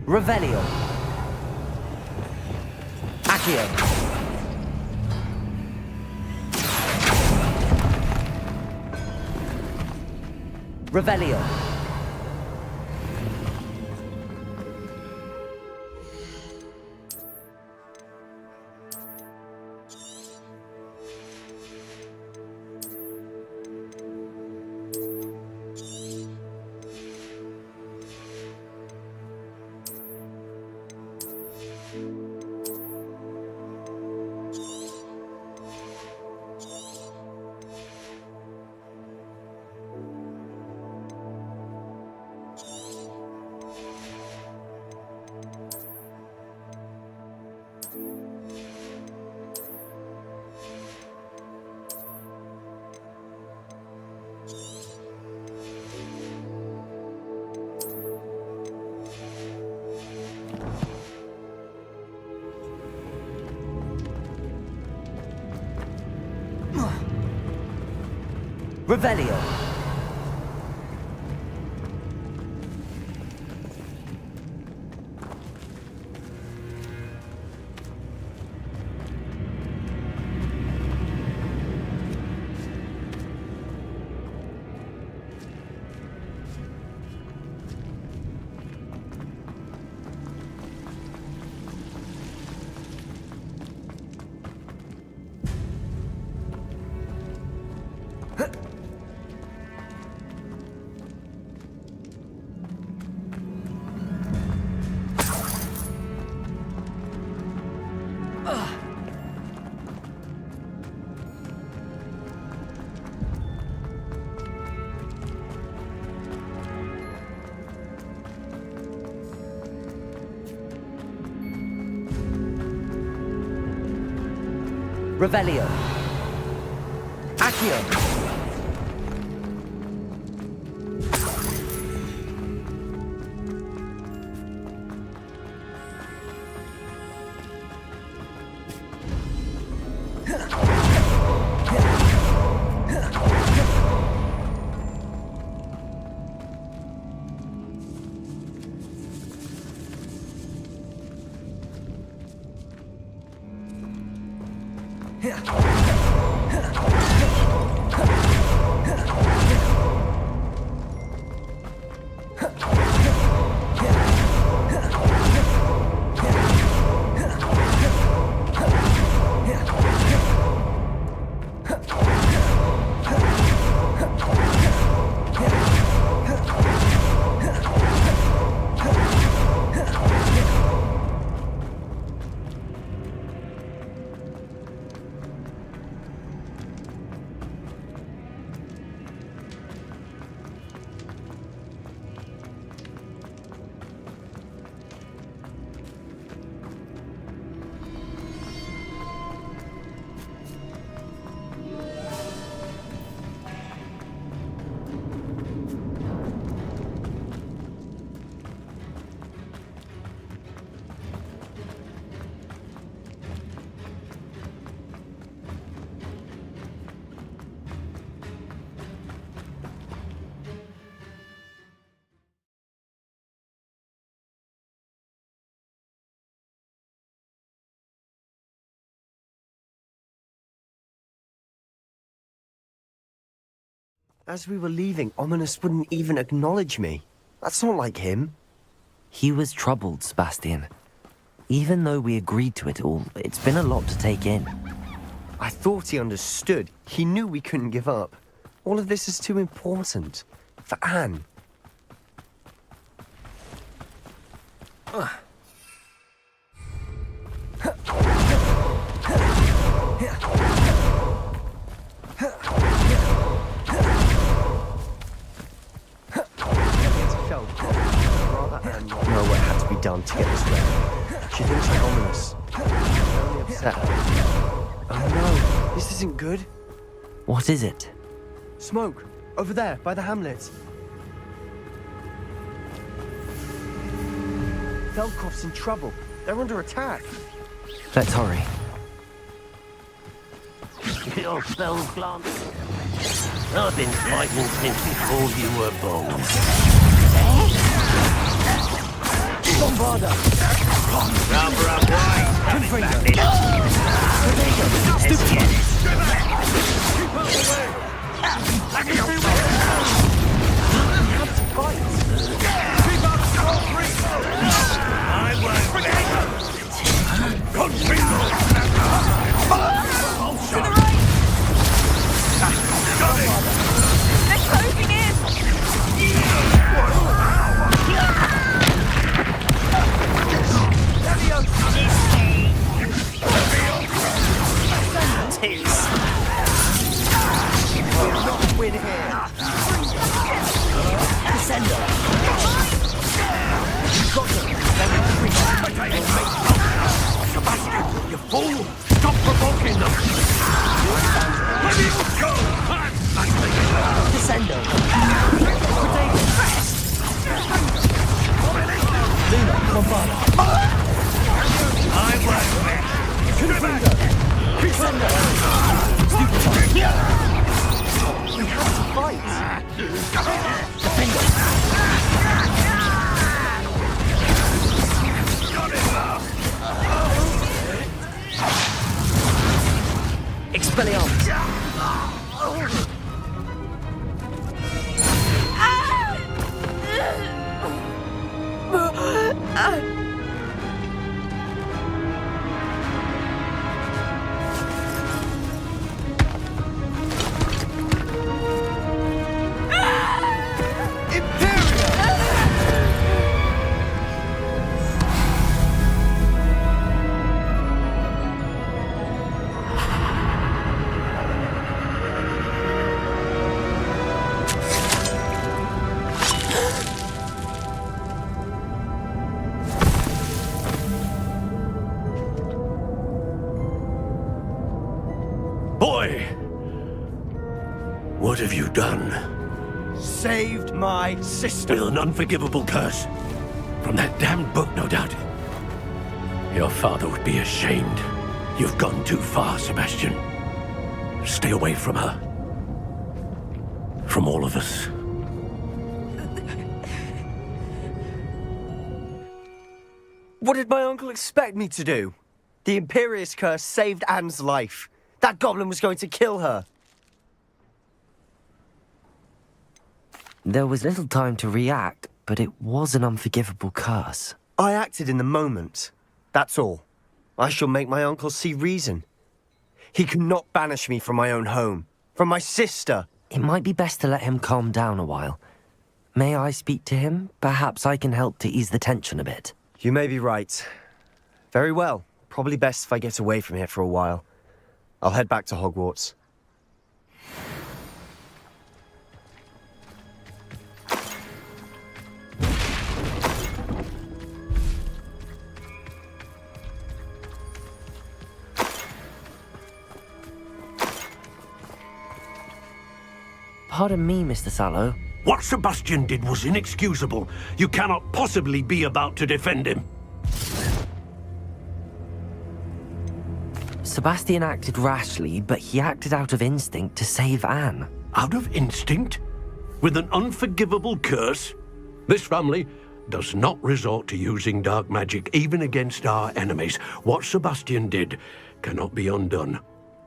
Revelio. Accio. Revelio. Revelio. Revelio. Accio. As we were leaving, Ominous wouldn't even acknowledge me. That's not like him. He was troubled, Sebastian. Even though we agreed to it all, it's been a lot to take in. I thought he understood. He knew we couldn't give up. All of this is too important. For Anne. Know what had to be done to get this ready. She thinks I'm Ominous. I'm only upset. Oh no, this isn't good. What is it? Smoke, over there, by the hamlet. Feldcroft's in trouble. They're under attack. Let's hurry. Your spells, Glance. I've been fighting since before you were born. Bombarda! Rubber up wide! You fool! Stop provoking them! Let me go! Descendo! I won't miss! We have to fight! Boy! What have you done? Saved my sister. With an unforgivable curse. From that damned book, no doubt. Your father would be ashamed. You've gone too far, Sebastian. Stay away from her. From all of us. What did my uncle expect me to do? The Imperious curse saved Anne's life. That goblin was going to kill her. There was little time to react, but it was an unforgivable curse. I acted in the moment. That's all. I shall make my uncle see reason. He cannot banish me from my own home. From my sister. It might be best to let him calm down a while. May I speak to him? Perhaps I can help to ease the tension a bit. You may be right. Very well. Probably best if I get away from here for a while. I'll head back to Hogwarts. Pardon me, Mr. Sallow. What Sebastian did was inexcusable. You cannot possibly be about to defend him. Sebastian acted rashly, but he acted out of instinct to save Anne. Out of instinct? With an unforgivable curse? This family does not resort to using dark magic even against our enemies. What Sebastian did cannot be undone.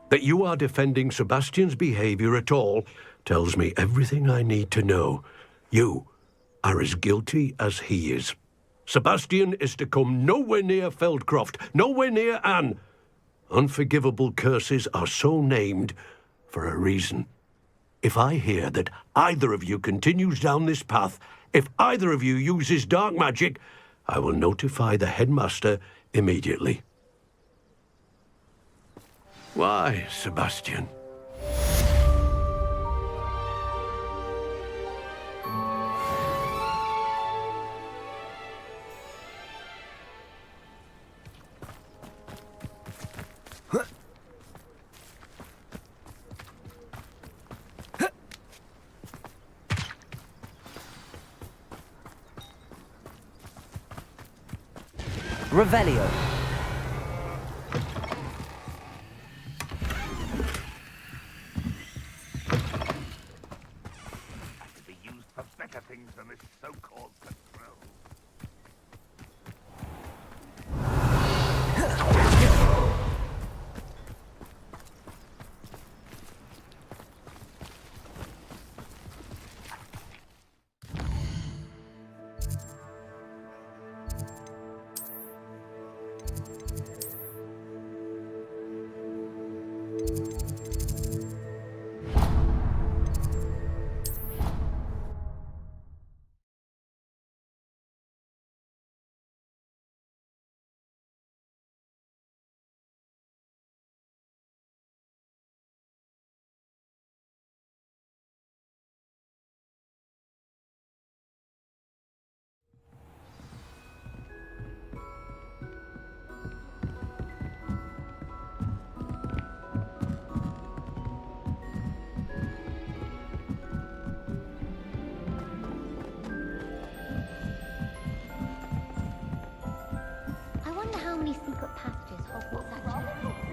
That you are defending Sebastian's behavior at all tells me everything I need to know. You are as guilty as he is. Sebastian is to come nowhere near Feldcroft, nowhere near Anne. Unforgivable curses are so named for a reason. If I hear that either of you continues down this path, if either of you uses dark magic, I will notify the headmaster immediately. Why, Sebastian? Revelio. To be used for better things than this so-called control. I wonder how many secret passages Hogwarts actually has.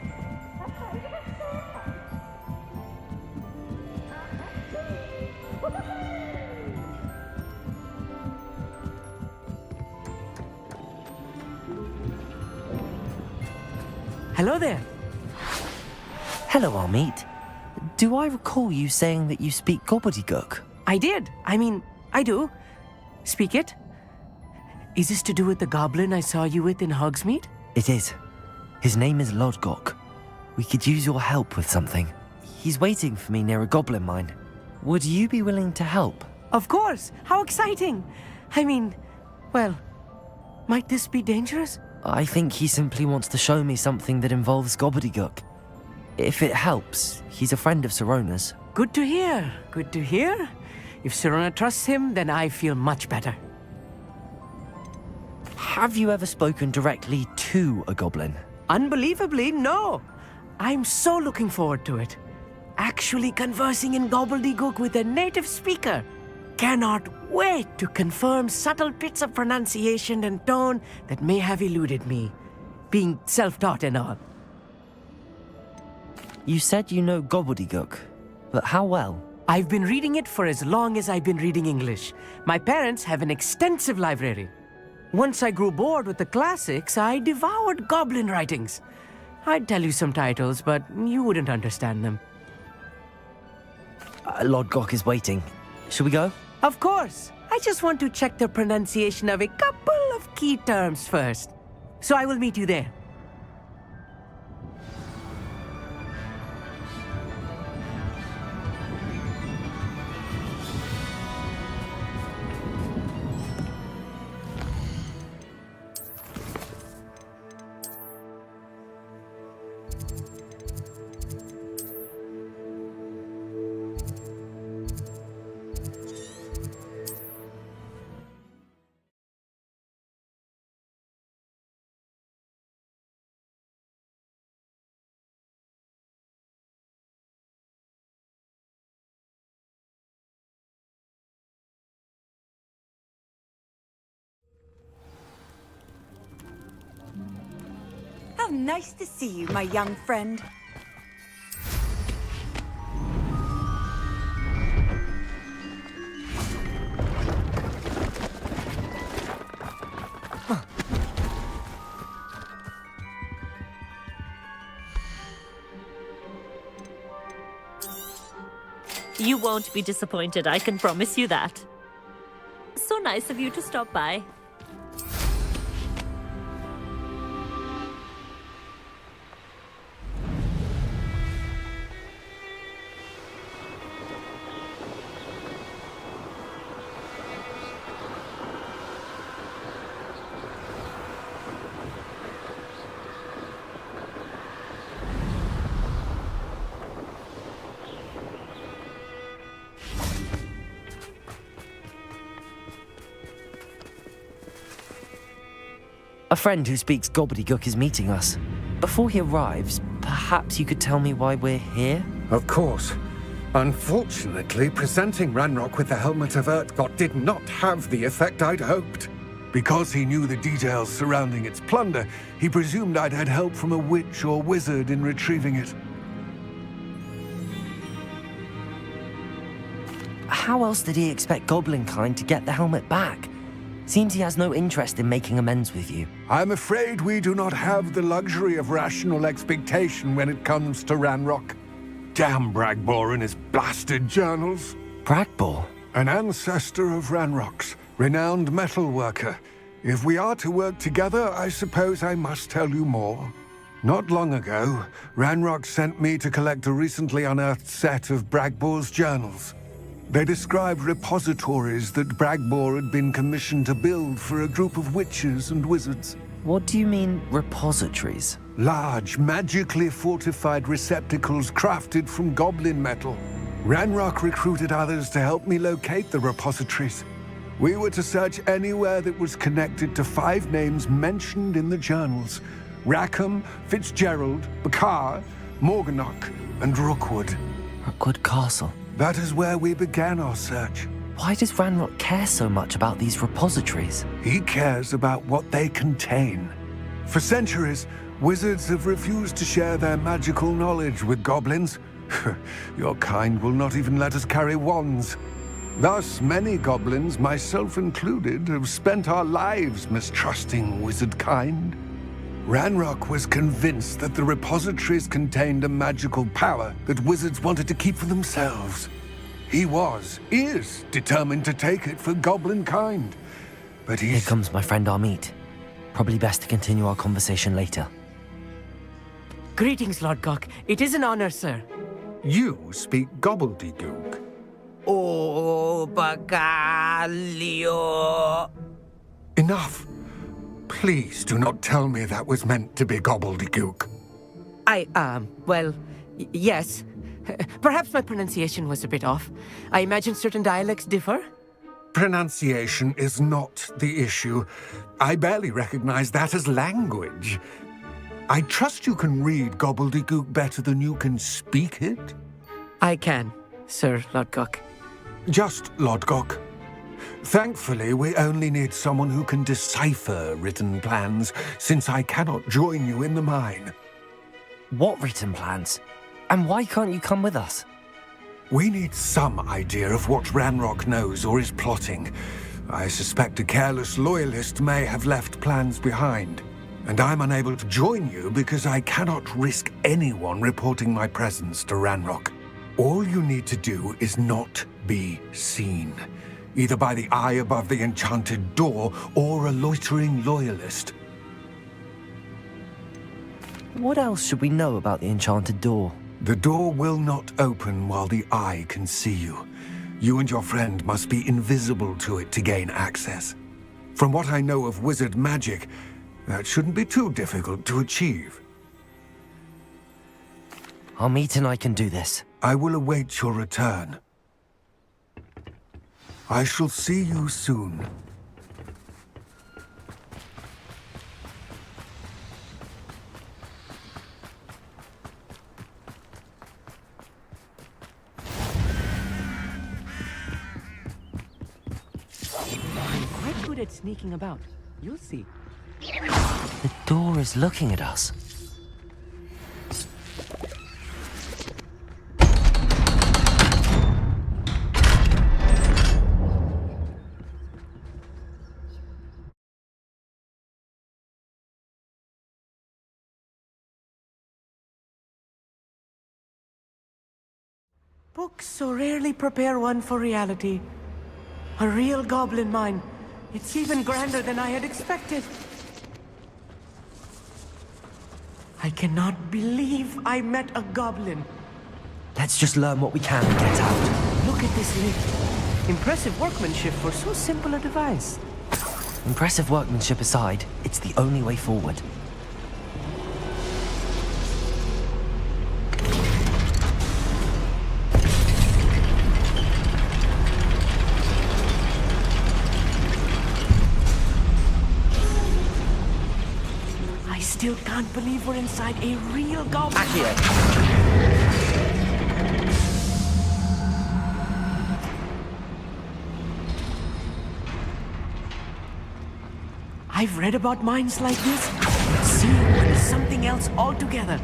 Hello there. Hello, Armeet. Do I recall you saying that you speak gobbledygook? I did. I do. Speak it. Is this to do with the goblin I saw you with in Hogsmeade? It is. His name is Lodgok. We could use your help with something. He's waiting for me near a goblin mine. Would you be willing to help? Of course. How exciting. Well, might this be dangerous? I think he simply wants to show me something that involves gobbledygook. If it helps, he's a friend of Sirona's. Good to hear. Good to hear. If Sirona trusts him, then I feel much better. Have you ever spoken directly to a goblin? Unbelievably, no. I'm so looking forward to it. Actually conversing in gobbledygook with a native speaker. Cannot wait to confirm subtle bits of pronunciation and tone that may have eluded me, being self-taught and all. You said you know gobbledygook, but how well? I've been reading it for as long as I've been reading English. My parents have an extensive library. Once I grew bored with the classics, I devoured goblin writings. I'd tell you some titles, but you wouldn't understand them. Lord Gok is waiting. Should we go? Of course. I just want to check the pronunciation of a couple of key terms first. So I will meet you there. How nice to see you, my young friend. You won't be disappointed, I can promise you that. So nice of you to stop by. A friend who speaks gobbledygook is meeting us. Before he arrives, perhaps you could tell me why we're here? Of course. Unfortunately, presenting Ranrock with the Helmet of Urtkot did not have the effect I'd hoped. Because he knew the details surrounding its plunder, he presumed I'd had help from a witch or wizard in retrieving it. How else did he expect Goblinkind to get the helmet back? Seems he has no interest in making amends with you. I'm afraid we do not have the luxury of rational expectation when it comes to Ranrock. Damn Bragbor and his blasted journals. Bragbor? An ancestor of Ranrock's, renowned metalworker. If we are to work together, I suppose I must tell you more. Not long ago, Ranrock sent me to collect a recently unearthed set of Bragbor's journals. They described repositories that Bragbor had been commissioned to build for a group of witches and wizards. What do you mean, repositories? Large, magically fortified receptacles crafted from goblin metal. Ranrock recruited others to help me locate the repositories. We were to search anywhere that was connected to 5 names mentioned in the journals: Rackham, Fitzgerald, Bakar, Morganach, and Rookwood. Rookwood Castle. That is where we began our search. Why does Ranrock care so much about these repositories? He cares about what they contain. For centuries, wizards have refused to share their magical knowledge with goblins. Your kind will not even let us carry wands. Thus, many goblins, myself included, have spent our lives mistrusting wizard kind. Ranrock was convinced that the repositories contained a magical power that wizards wanted to keep for themselves. He is determined to take it for goblin kind. But Here comes my friend Amit. Probably best to continue our conversation later. Greetings, Lord Gok. It is an honor, sir. You speak gobbledygook. Oh, Bagalio. Enough. Please do not tell me that was meant to be gobbledygook. Well, yes. Perhaps my pronunciation was a bit off. I imagine certain dialects differ? Pronunciation is not the issue. I barely recognize that as language. I trust you can read gobbledygook better than you can speak it? I can, Sir Lodgok. Just Lodgok. Thankfully, we only need someone who can decipher written plans, since I cannot join you in the mine. What written plans? And why can't you come with us? We need some idea of what Ranrock knows or is plotting. I suspect a careless loyalist may have left plans behind. And I'm unable to join you because I cannot risk anyone reporting my presence to Ranrock. All you need to do is not be seen, either by the eye above the enchanted door or a loitering loyalist. What else should we know about the enchanted door? The door will not open while the eye can see you. You and your friend must be invisible to it to gain access. From what I know of wizard magic, that shouldn't be too difficult to achieve. Amit and I can do this. I will await your return. I shall see you soon. I'm quite good at sneaking about. You'll see. The door is looking at us. Books so rarely prepare one for reality. A real goblin mine. It's even grander than I had expected. I cannot believe I met a goblin. Let's just learn what we can and get out. Look at this lift. Impressive workmanship for so simple a device. Impressive workmanship aside, it's the only way forward. I still can't believe we're inside a real goblin. I've read about mines like this. Seeing one is something else altogether.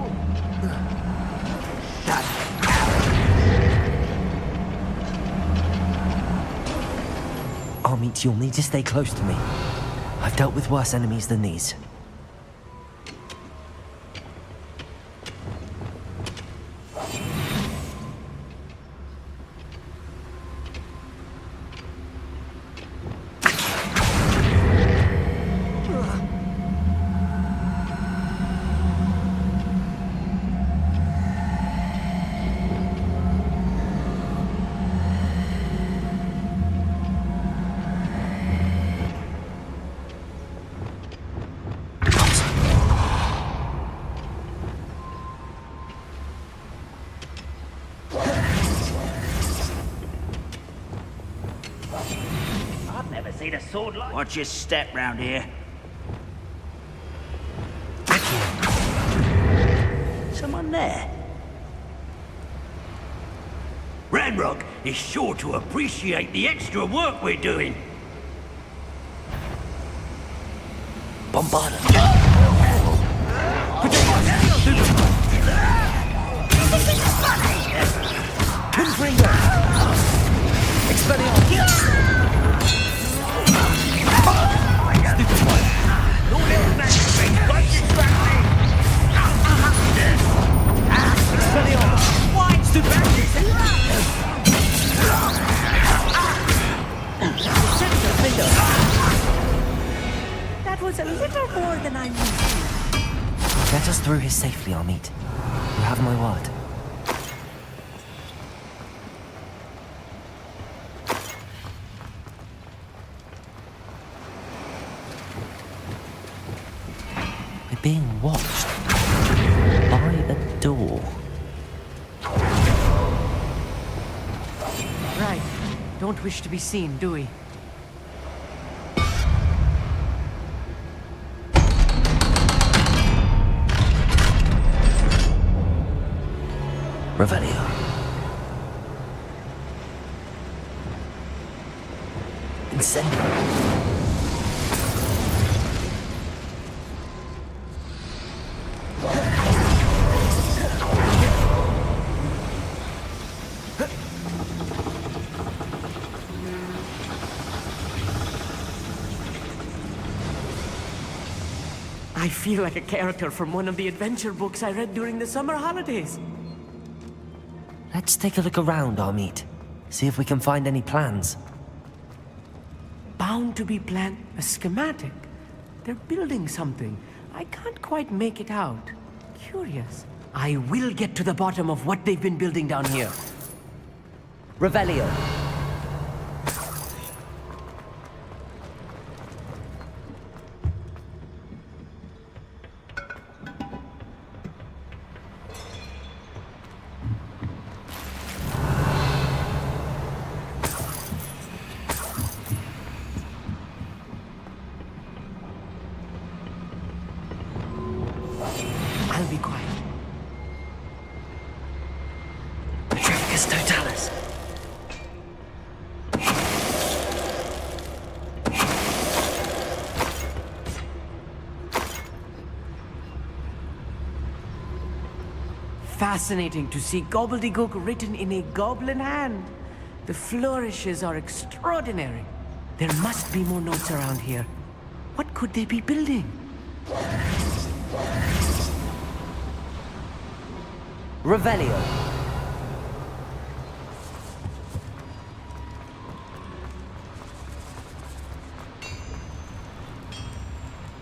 Amit, you'll need to stay close to me. I've dealt with worse enemies than these. Watch your step round here. Someone there? Ranrock is sure to appreciate the extra work we're doing. Bombarda. Confringo. Expelliarmus. That was a little more than I needed. Get us through here safely, Amit. You have my word. We're being watched by a door. Right. Don't wish to be seen, do we? Revelio. Incendio. I feel like a character from one of the adventure books I read during the summer holidays. Let's take a look around, Amit. See if we can find any plans. Bound to be a schematic. They're building something. I can't quite make it out. Curious. I will get to the bottom of what they've been building down here. Revelio. I'll be quiet. Petrificus Totalis. Fascinating to see gobbledygook written in a goblin hand. The flourishes are extraordinary. There must be more notes around here. What could they be building? Revelio.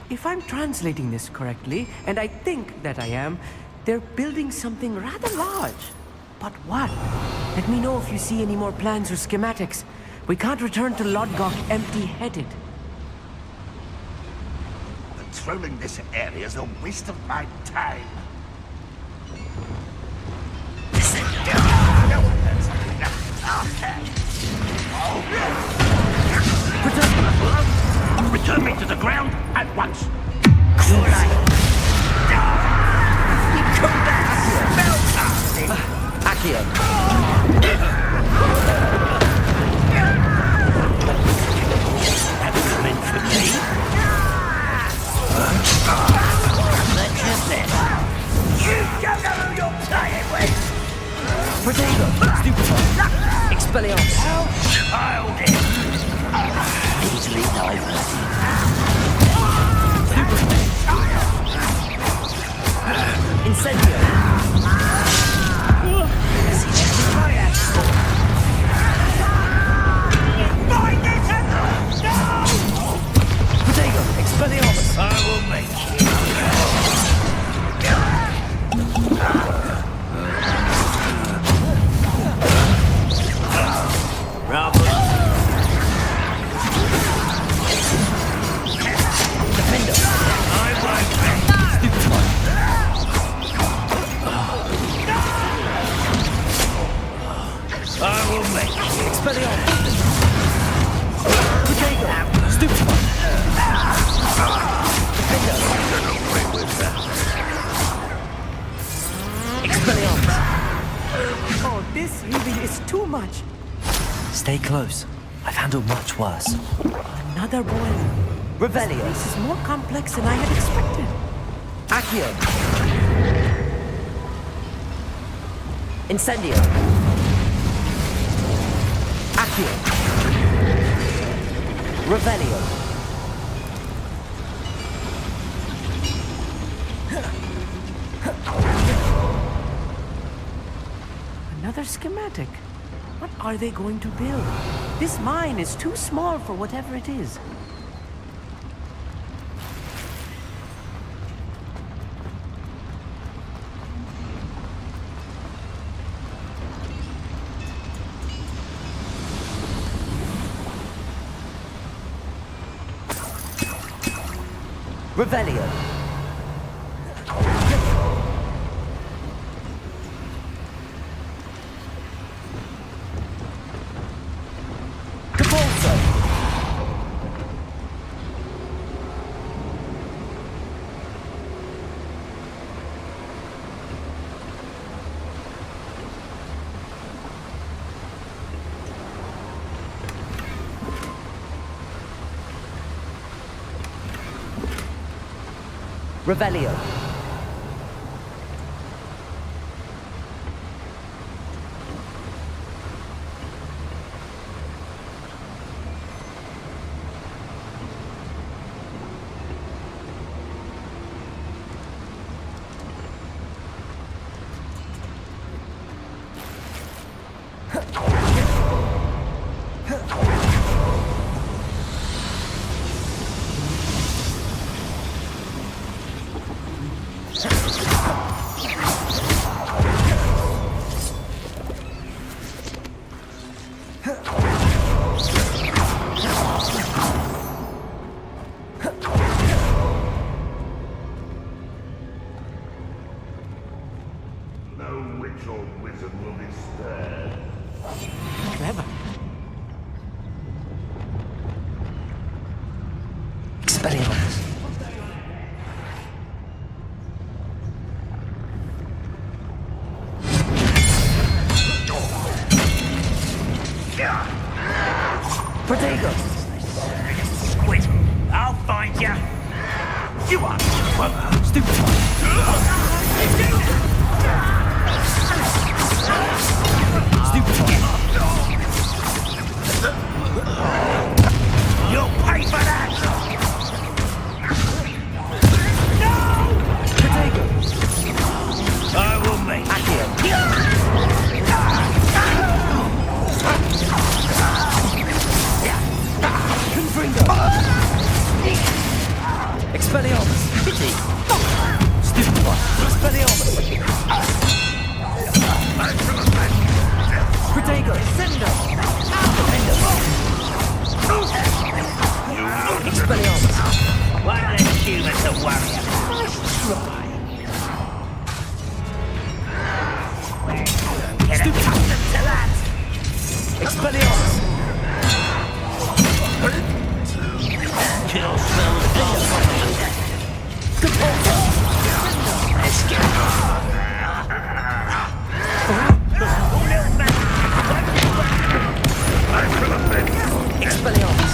If I'm translating this correctly, and I think that I am, they're building something rather large. But what? Let me know if you see any more plans or schematics. We can't return to Lodgok empty-headed. Patrolling this area is a waste of my time. Return me to the ground at once. Accio. That's meant for me. Let's just this. You don't know who you're playing with. Protego. Stupefy. Expelliarmus. How childish. Easily diverted. Incendio. Protego. Expelliarmus. I will make you. Robert. Defender. I won't be. I will make you. Expelliarmus. Protego. Stupefy. Expelliarmus. Oh, this really is too much. Stay close. I've handled much worse. Another boiler. Revelio. This is more complex than I had expected. Accio. Incendio. Accio. Revelio. Another schematic. What are they going to build? This mine is too small for whatever it is. Revelio. Capolso. Revelio. No witch or wizard will be spared. Clever. Expelliarmus. Protego. Squid, I'll find ya. You are Stupid one. Stupid one. You'll pay for that. Protego. I will make Accio. Confringo. Expelliarmus. Stupid one. Expelliarmus. Protego. Sendo. Expelliarmus. one less human to worry about. Nice try. Get accustomed to that. Expelliarmus. Kill spells. Depulso. Let's get Expelliarmus.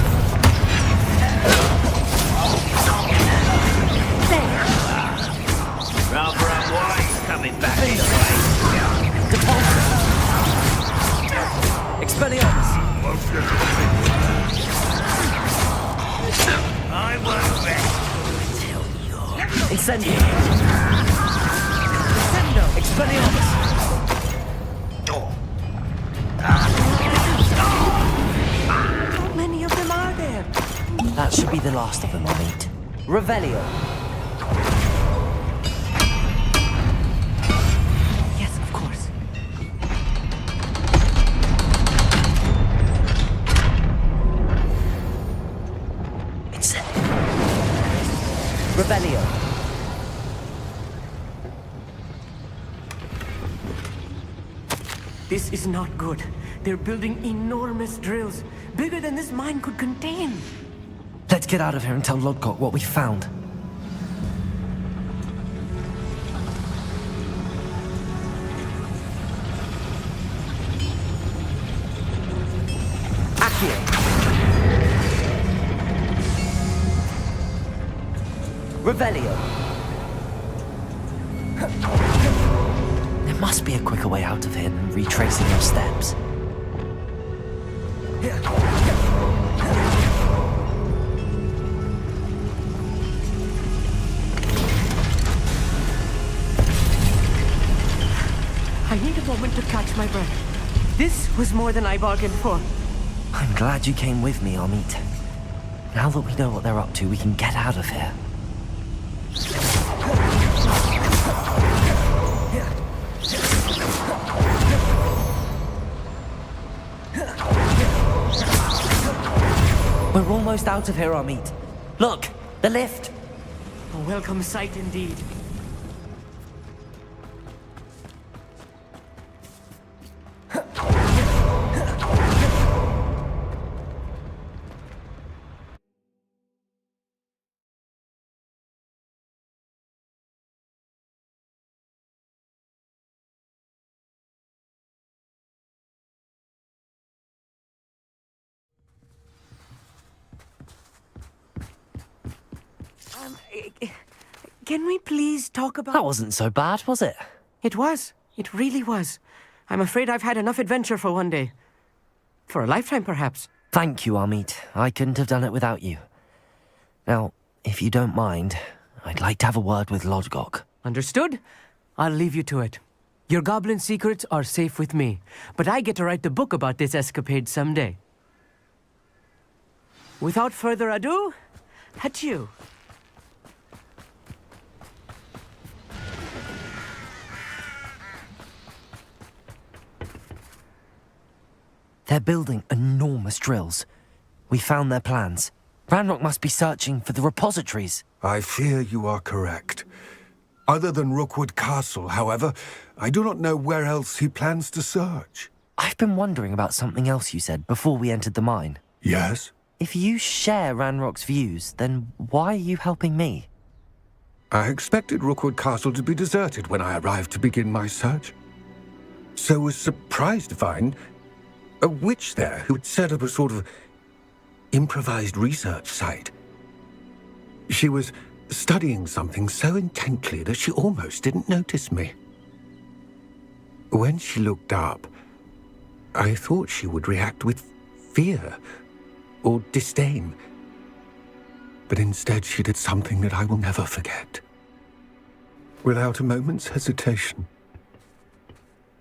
rather unwise coming back this way. Depulso. Expelliarmus. I won't rest until you're Incendio. Incendio. Expelliarmus. How many of them are there? That should be the last of them I'll meet. Revelio. Yes, of course. Incendio. Revelio. This is not good. They're building enormous drills, bigger than this mine could contain. Let's get out of here and tell Lodcock what we found. Accio. Revelio. There must be a quicker way out of here than retracing your steps. I need a moment to catch my breath. This was more than I bargained for. I'm glad you came with me, Amit. Now that we know what they're up to, we can get out of here. We're almost out of here, Amit. Look, the lift. A welcome sight indeed. can we please talk about... That wasn't so bad, was it? It was. It really was. I'm afraid I've had enough adventure for one day. For a lifetime, perhaps. Thank you, Amit. I couldn't have done it without you. Now, if you don't mind, I'd like to have a word with Lodgok. Understood? I'll leave you to it. Your goblin secrets are safe with me, but I get to write the book about this escapade someday. Without further ado, adieu. They're building enormous drills. We found their plans. Ranrock must be searching for the repositories. I fear you are correct. Other than Rookwood Castle, however, I do not know where else he plans to search. I've been wondering about something else you said before we entered the mine. Yes? If you share Ranrock's views, then why are you helping me? I expected Rookwood Castle to be deserted when I arrived to begin my search. So was surprised to find a witch there who had set up a sort of improvised research site. She was studying something so intently that she almost didn't notice me. When she looked up, I thought she would react with fear or disdain. But instead she did something that I will never forget. Without a moment's hesitation,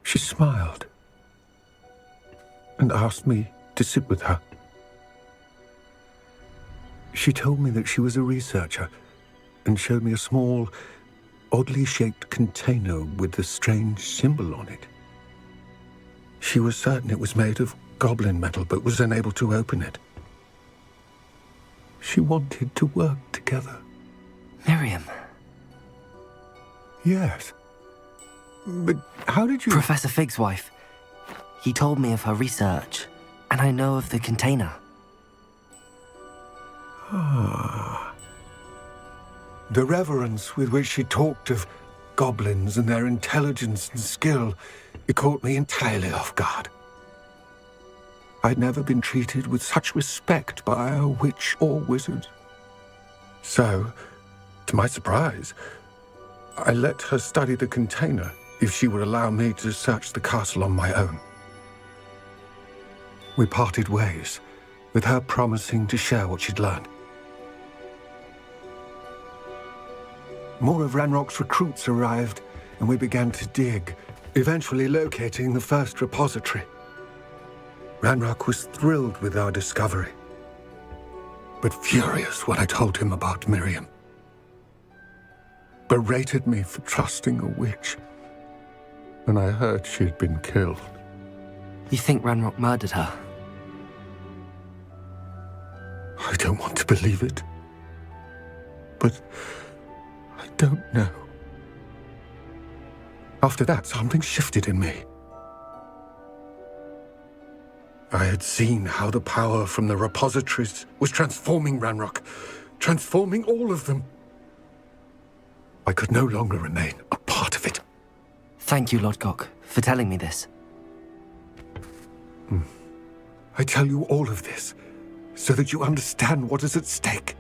she smiled and asked me to sit with her. She told me that she was a researcher and showed me a small, oddly shaped container with a strange symbol on it. She was certain it was made of goblin metal, but was unable to open it. She wanted to work together. Miriam. Yes. But how did you... Professor Fig's wife. He told me of her research, and I know of the container. Ah. The reverence with which she talked of goblins and their intelligence and skill, it caught me entirely off guard. I'd never been treated with such respect by a witch or wizard. So, to my surprise, I let her study the container if she would allow me to search the castle on my own. We parted ways, with her promising to share what she'd learned. More of Ranrock's recruits arrived, and we began to dig, eventually locating the first repository. Ranrock was thrilled with our discovery, but furious when I told him about Miriam. Berated me for trusting a witch, and I heard she'd been killed. You think Ranrock murdered her? I don't want to believe it, but I don't know. After that, something shifted in me. I had seen how the power from the repositories was transforming Ranrock, transforming all of them. I could no longer remain a part of it. Thank you, Lodgok, for telling me this. I tell you all of this so that you understand what is at stake.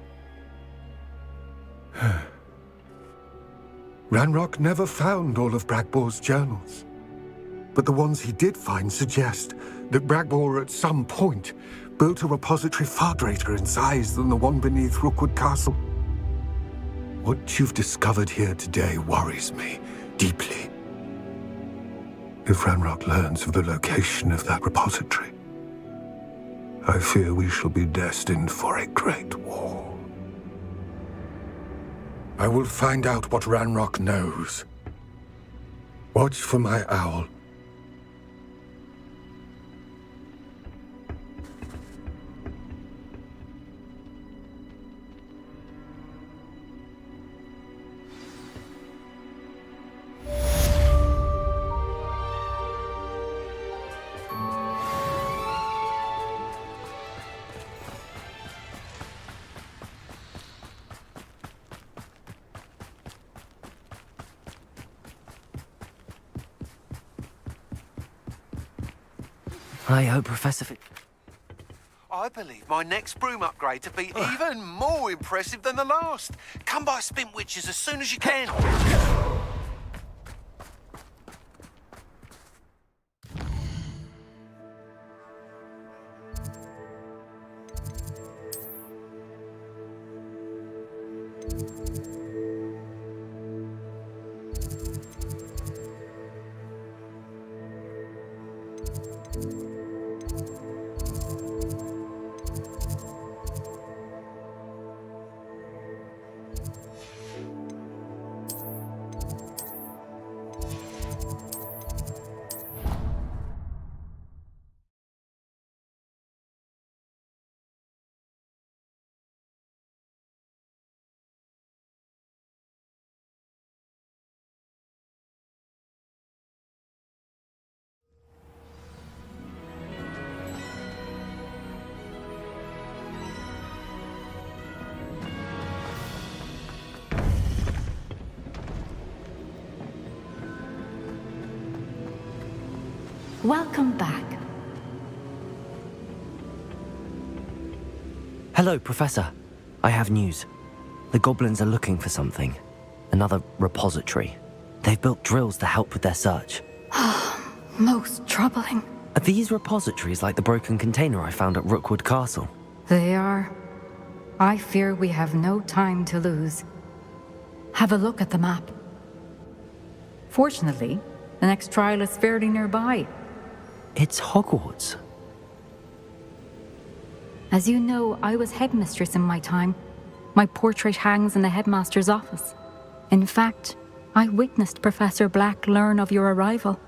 Ranrock never found all of Bragbor's journals, but the ones he did find suggest that Bragbor at some point built a repository far greater in size than the one beneath Rookwood Castle. What you've discovered here today worries me deeply. If Ranrock learns of the location of that repository, I fear we shall be destined for a great war. I will find out what Ranrock knows. Watch for my owl. I hope Professor Fig... I believe my next broom upgrade to be even more impressive than the last. Come by Spintwitches as soon as you can. Welcome back. Hello, Professor. I have news. The goblins are looking for something. Another repository. They've built drills to help with their search. Most troubling. Are these repositories like the broken container I found at Rookwood Castle? They are. I fear we have no time to lose. Have a look at the map. Fortunately, the next trial is fairly nearby. It's Hogwarts. As you know, I was headmistress in my time. My portrait hangs in the headmaster's office. In fact, I witnessed Professor Black learn of your arrival.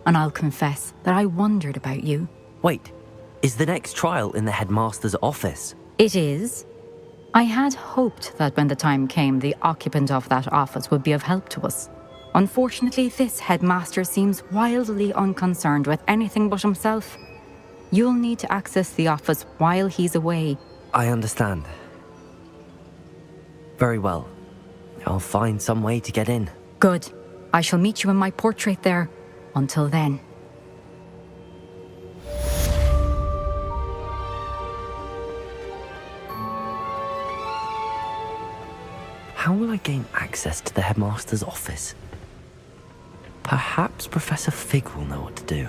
And I'll confess that I wondered about you. Wait, is the next trial in the headmaster's office? It is. I had hoped that when the time came, the occupant of that office would be of help to us. Unfortunately, this headmaster seems wildly unconcerned with anything but himself. You'll need to access the office while he's away. I understand. Very well. I'll find some way to get in. Good. I shall meet you in my portrait there. Until then. How will I gain access to the headmaster's office? Perhaps Professor Fig will know what to do.